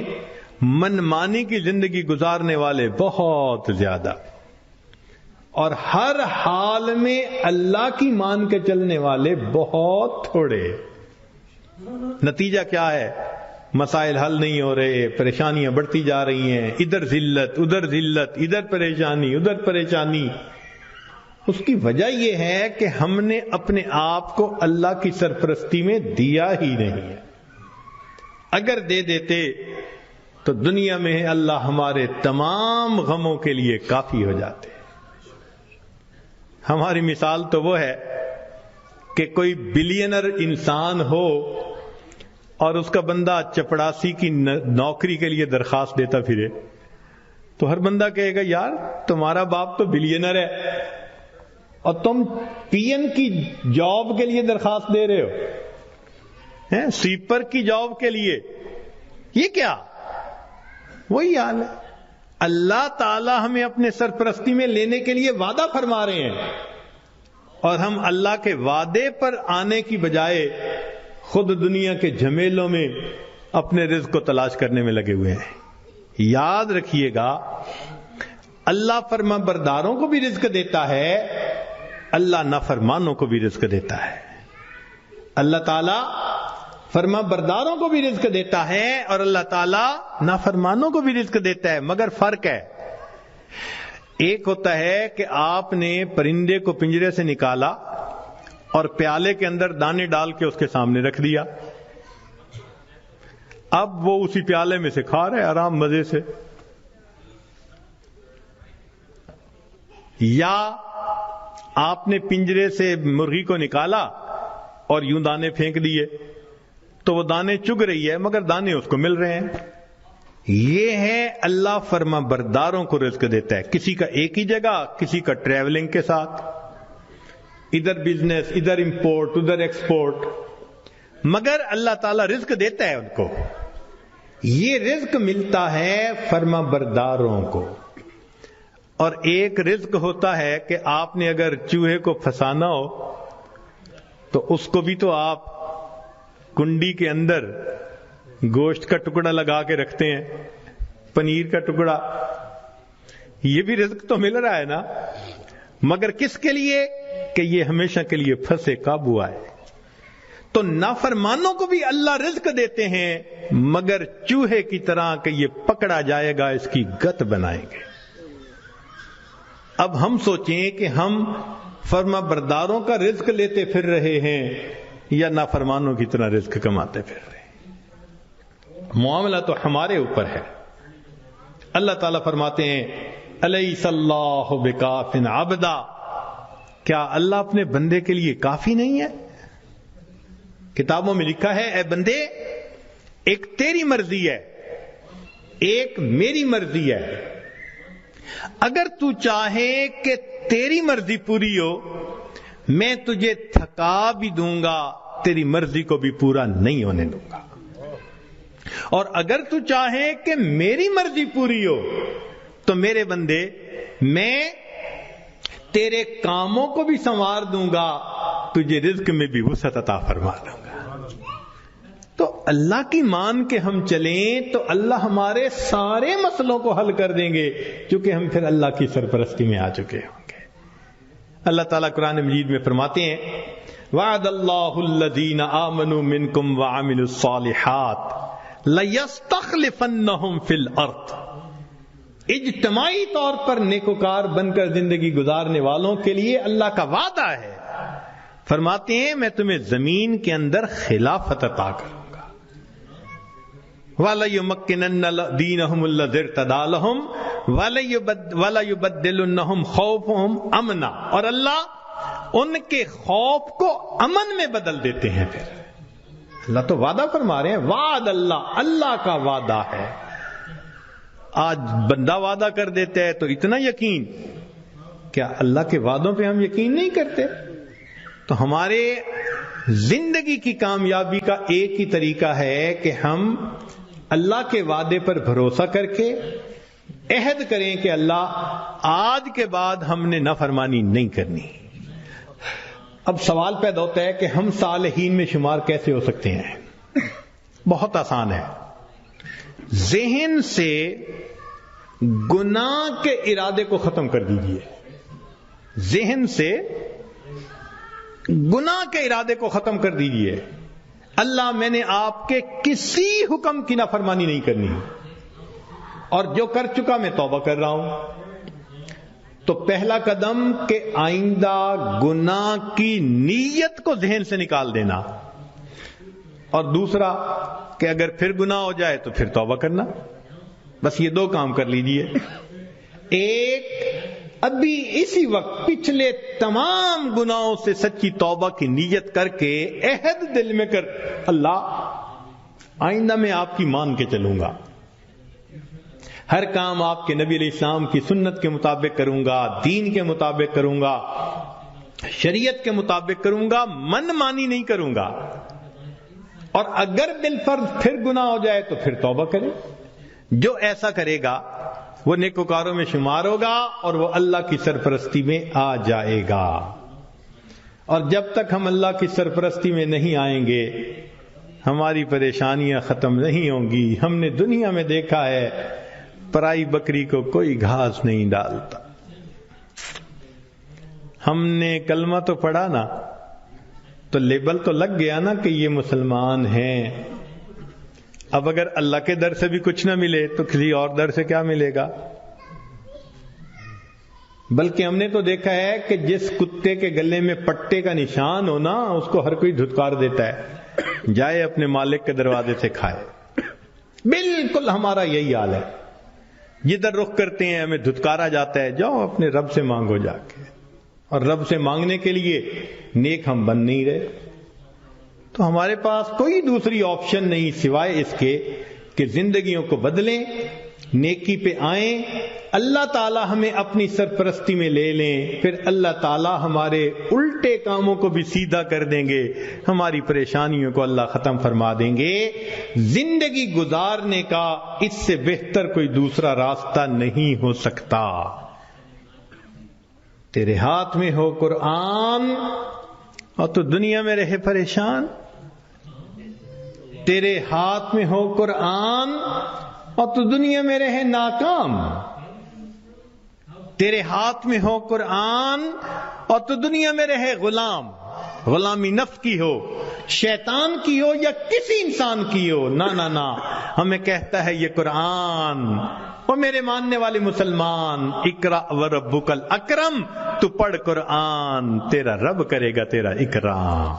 منمانی کی زندگی گزارنے والے بہت زیادہ, اور ہر حال میں اللہ کی مان کے چلنے والے بہت تھوڑے. نتیجہ کیا ہے؟ مسائل حل نہیں ہو رہے, پریشانیاں بڑھتی جا رہی ہیں, ادھر ذلت ادھر ذلت, ادھر پریشانی ادھر پریشانی. اس کی وجہ یہ ہے کہ ہم نے اپنے آپ کو اللہ کی سرپرستی میں دیا ہی نہیں ہے. اگر دے دیتے تو دنیا میں اللہ ہمارے تمام غموں کے لیے کافی ہو جاتے. ہماری مثال تو وہ ہے کہ کوئی بلینر انسان ہو اور اس کا بندہ چپڑاسی کی نوکری کے لیے درخواست دیتا پھرے, تو ہر بندہ کہے گا یار تمہارا باپ تو بلینر ہے اور تم پی این کی جاب کے لیے درخواست دے رہے ہو, سویپر کی جاب کے لیے. یہ کیا؟ وہی حال ہے. اللہ تعالی ہمیں اپنے سرپرستی میں لینے کے لیے وعدہ فرما رہے ہیں, اور ہم اللہ کے وعدے پر آنے کی بجائے خود دنیا کے جھمیلوں میں اپنے رزق کو تلاش کرنے میں لگے ہوئے ہیں. یاد رکھیے گا, اللہ فرما برداروں کو بھی رزق دیتا ہے, اللہ نافرمانوں کو بھی رزق دیتا ہے. اللہ تعالی فرما برداروں کو بھی رزق دیتا ہے اور اللہ تعالی نافرمانوں کو بھی رزق دیتا ہے. مگر فرق ہے, ایک ہوتا ہے کہ آپ نے پرندے کو پنجرے سے نکالا اور پیالے کے اندر دانے ڈال کے اس کے سامنے رکھ دیا, اب وہ اسی پیالے میں سے کھا رہے آرام مزے سے. یا آپ نے پنجرے سے مرغی کو نکالا اور یوں دانے پھینک دیے, تو وہ دانے چگ رہی ہے مگر دانے اس کو مل رہے ہیں. یہ ہے اللہ فرما برداروں کو رزق دیتا ہے, کسی کا ایک ہی جگہ, کسی کا ٹریولنگ کے ساتھ, ادھر بزنس, ادھر امپورٹ, ادھر ایکسپورٹ, مگر اللہ تعالیٰ رزق دیتا ہے ان کو. یہ رزق ملتا ہے فرما برداروں کو. اور ایک رزق ہوتا ہے کہ آپ نے اگر چوہے کو پھنسانا ہو تو اس کو بھی تو آپ کنڈی کے اندر گوشت کا ٹکڑا لگا کے رکھتے ہیں, پنیر کا ٹکڑا, یہ بھی رزق تو مل رہا ہے نا, مگر کس کے لیے؟ کہ یہ ہمیشہ کے لیے پھنسے, قابو آئے. تو نافرمانوں کو بھی اللہ رزق دیتے ہیں مگر چوہے کی طرح کہ یہ پکڑا جائے گا اس کی گت بنائیں گے. اب ہم سوچیں کہ ہم فرما برداروں کا رزق لیتے پھر رہے ہیں یا نافرمانوں کی طرح رزق کماتے پھر رہے ہیں. معاملہ تو ہمارے اوپر ہے. اللہ تعالیٰ فرماتے ہیں الیس اللہ بکاف عبدا, کیا اللہ اپنے بندے کے لیے کافی نہیں ہے؟ کتابوں میں لکھا ہے اے بندے, ایک تیری مرضی ہے, ایک میری مرضی ہے. اگر تو چاہے کہ تیری مرضی پوری ہو, میں تجھے تھکا بھی دوں گا, تیری مرضی کو بھی پورا نہیں ہونے دوں گا. اور اگر تو چاہے کہ میری مرضی پوری ہو تو میرے بندے میں تیرے کاموں کو بھی سنوار دوں گا, تجھے رزق میں بھی وسعت عطا فرما دوں گا. تو اللہ کی مان کے ہم چلیں تو اللہ ہمارے سارے مسئلوں کو حل کر دیں گے, کیونکہ ہم پھر اللہ کی سرپرستی میں آ چکے ہوں گے. اللہ تعالیٰ قرآن مجید میں فرماتے ہیں وعد اللہ الذین آمنوا منکم وعملوا الصالحات لَيَسْتَخْلِفَنَّهُمْ فِي الْأَرْضِ، اجتماعی طور پر نیکوکار بن کر زندگی گزارنے والوں کے لیے اللہ کا وعدہ ہے. فرماتے ہیں میں تمہیں زمین کے اندر خلافت عطا کروں گا. وَلَيُمَكِّنَنَّ دِينَهُمُ الَّذِي ارْتَضَىٰ لَهُمْ وَلَيُبَدِّلُنَّهُمْ خَوْفَهُمْ أَمْنًا، اور اللہ ان کے خوف کو امن میں بدل دیتے ہیں. پھر اللہ تو وعدہ فرما رہے ہیں، وعد اللہ کا وعدہ ہے. آج بندہ وعدہ کر دیتا ہے تو اتنا یقین، کیا اللہ کے وعدوں پہ ہم یقین نہیں کرتے؟ تو ہمارے زندگی کی کامیابی کا ایک ہی طریقہ ہے کہ ہم اللہ کے وعدے پر بھروسہ کر کے عہد کریں کہ اللہ آج کے بعد ہم نے نافرمانی نہیں کرنی. اب سوال پیدا ہوتا ہے کہ ہم صالحین میں شمار کیسے ہو سکتے ہیں؟ بہت آسان ہے. ذہن سے گناہ کے ارادے کو ختم کر دیجئے. ذہن سے گناہ کے ارادے کو ختم کر دیجئے. اللہ میں نے آپ کے کسی حکم کی نافرمانی نہیں کرنی، اور جو کر چکا میں توبہ کر رہا ہوں. تو پہلا قدم کہ آئندہ گناہ کی نیت کو ذہن سے نکال دینا، اور دوسرا کہ اگر پھر گناہ ہو جائے تو پھر توبہ کرنا. بس یہ دو کام کر لیجئے. ایک، ابھی اسی وقت پچھلے تمام گناہوں سے سچی توبہ کی نیت کر کے عہد دل میں کر، اللہ آئندہ میں آپ کی مان کے چلوں گا، ہر کام آپ کے نبی علیہ السلام کی سنت کے مطابق کروں گا، دین کے مطابق کروں گا، شریعت کے مطابق کروں گا، من مانی نہیں کروں گا. اور اگر بالفرض پھر گناہ ہو جائے تو پھر توبہ کرے. جو ایسا کرے گا وہ نیکوکاروں میں شمار ہوگا اور وہ اللہ کی سرپرستی میں آ جائے گا. اور جب تک ہم اللہ کی سرپرستی میں نہیں آئیں گے ہماری پریشانیاں ختم نہیں ہوں گی. ہم نے دنیا میں دیکھا ہے پرائی بکری کو کوئی گھاس نہیں ڈالتا. ہم نے کلمہ تو پڑھا نا، تو لیبل تو لگ گیا نا کہ یہ مسلمان ہیں. اب اگر اللہ کے در سے بھی کچھ نہ ملے تو کسی اور در سے کیا ملے گا؟ بلکہ ہم نے تو دیکھا ہے کہ جس کتے کے گلے میں پٹے کا نشان ہو نا، اس کو ہر کوئی دھتکار دیتا ہے، جائے اپنے مالک کے دروازے سے کھائے. بالکل ہمارا یہی حال ہے. جدھر رخ کرتے ہیں ہمیں دھتکارا جاتا ہے، جاؤ اپنے رب سے مانگو جا کے. اور رب سے مانگنے کے لیے نیک ہم بن نہیں رہے. تو ہمارے پاس کوئی دوسری آپشن نہیں سوائے اس کے کہ زندگیوں کو بدلیں، نیکی پہ آئیں، اللہ تعالی ہمیں اپنی سرپرستی میں لے لیں. پھر اللہ تعالی ہمارے الٹے کاموں کو بھی سیدھا کر دیں گے، ہماری پریشانیوں کو اللہ ختم فرما دیں گے. زندگی گزارنے کا اس سے بہتر کوئی دوسرا راستہ نہیں ہو سکتا. تیرے ہاتھ میں ہو قرآن اور تو دنیا میں رہے پریشان. تیرے ہاتھ میں ہو قرآن اور تو دنیا میں رہے ناکام. تیرے ہاتھ میں ہو قرآن اور تو دنیا میں رہے غلام. غلامی نفس کی ہو، شیطان کی ہو یا کسی انسان کی ہو. نہ ہمیں کہتا ہے یہ قرآن، اور میرے ماننے والے مسلمان، اقرا وربک الاکرم، تو پڑھ قرآن، تیرا رب کرے گا تیرا اکرام.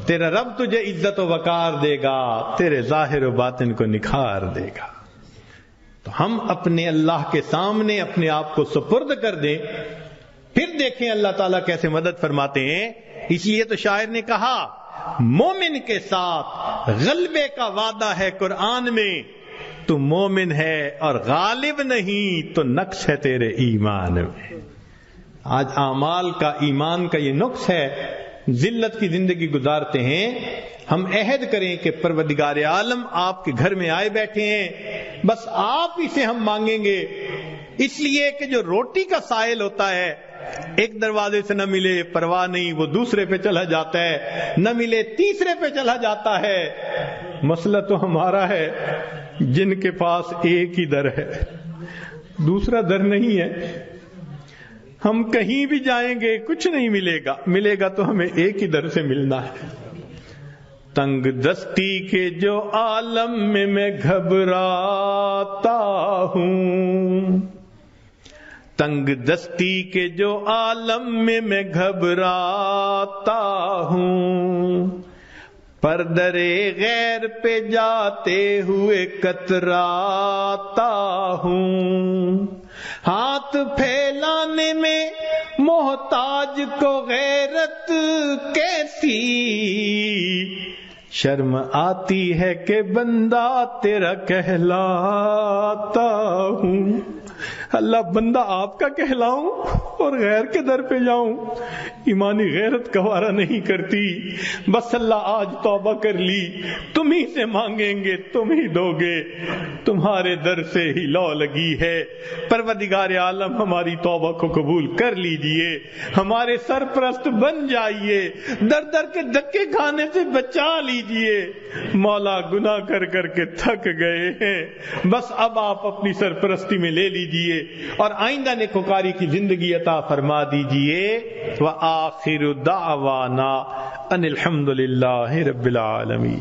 تیرا رب تجھے عزت و وقار دے گا، تیرے ظاہر و باطن کو نکھار دے گا. تو ہم اپنے اللہ کے سامنے اپنے آپ کو سپرد کر دیں، پھر دیکھیں اللہ تعالیٰ کیسے مدد فرماتے ہیں. اس لیے تو شاعر نے کہا مومن کے ساتھ غلبے کا وعدہ ہے قرآن میں. تو مومن ہے اور غالب نہیں تو نقص ہے تیرے ایمان میں. آج اعمال کا، ایمان کا یہ نقص ہے. ذلت کی زندگی گزارتے ہیں. ہم عہد کریں کہ پروردگار عالم آپ کے گھر میں آئے بیٹھے ہیں، بس آپ ہی سے ہم مانگیں گے. اس لیے کہ جو روٹی کا سائل ہوتا ہے، ایک دروازے سے نہ ملے پرواہ نہیں، وہ دوسرے پہ چلا جاتا ہے، نہ ملے تیسرے پہ چلا جاتا ہے. مسئلہ تو ہمارا ہے جن کے پاس ایک ہی در ہے، دوسرا در نہیں ہے. ہم کہیں بھی جائیں گے کچھ نہیں ملے گا، ملے گا تو ہمیں ایک ہی در سے ملنا ہے. تنگ دستی کے جو عالم میں گھبراتا ہوں، تنگ دستی کے جو عالم میں گھبراتا ہوں، پر درے غیر پہ جاتے ہوئے کتراتا ہوں، ہاتھ پھیلانے میں محتاج کو غیرت کیسی، شرم آتی ہے کہ بندہ تیرا کہلاتا ہوں۔ اللہ بندہ آپ کا کہلاؤں اور غیر کے در پہ جاؤں، ایمانی غیرت گوارا نہیں کرتی۔ بس اللہ آج توبہ کر لی، تم ہی سے مانگیں گے، تم ہی دو گے، تمہارے در سے ہی لو لگی ہے۔ پروردگار عالم ہماری توبہ کو قبول کر لیجئے، ہمارے سرپرست بن جائیے، در در کے دھکے کھانے سے بچا لیجئے۔ مولا گناہ کر کر کے تھک گئے ہیں، بس اب آپ اپنی سرپرستی میں لے لیجئے اور آئندہ نیکوکاری کی زندگی عطا فرما دیجئے۔ وآخر دعوانا ان الحمد للہ رب العالمین۔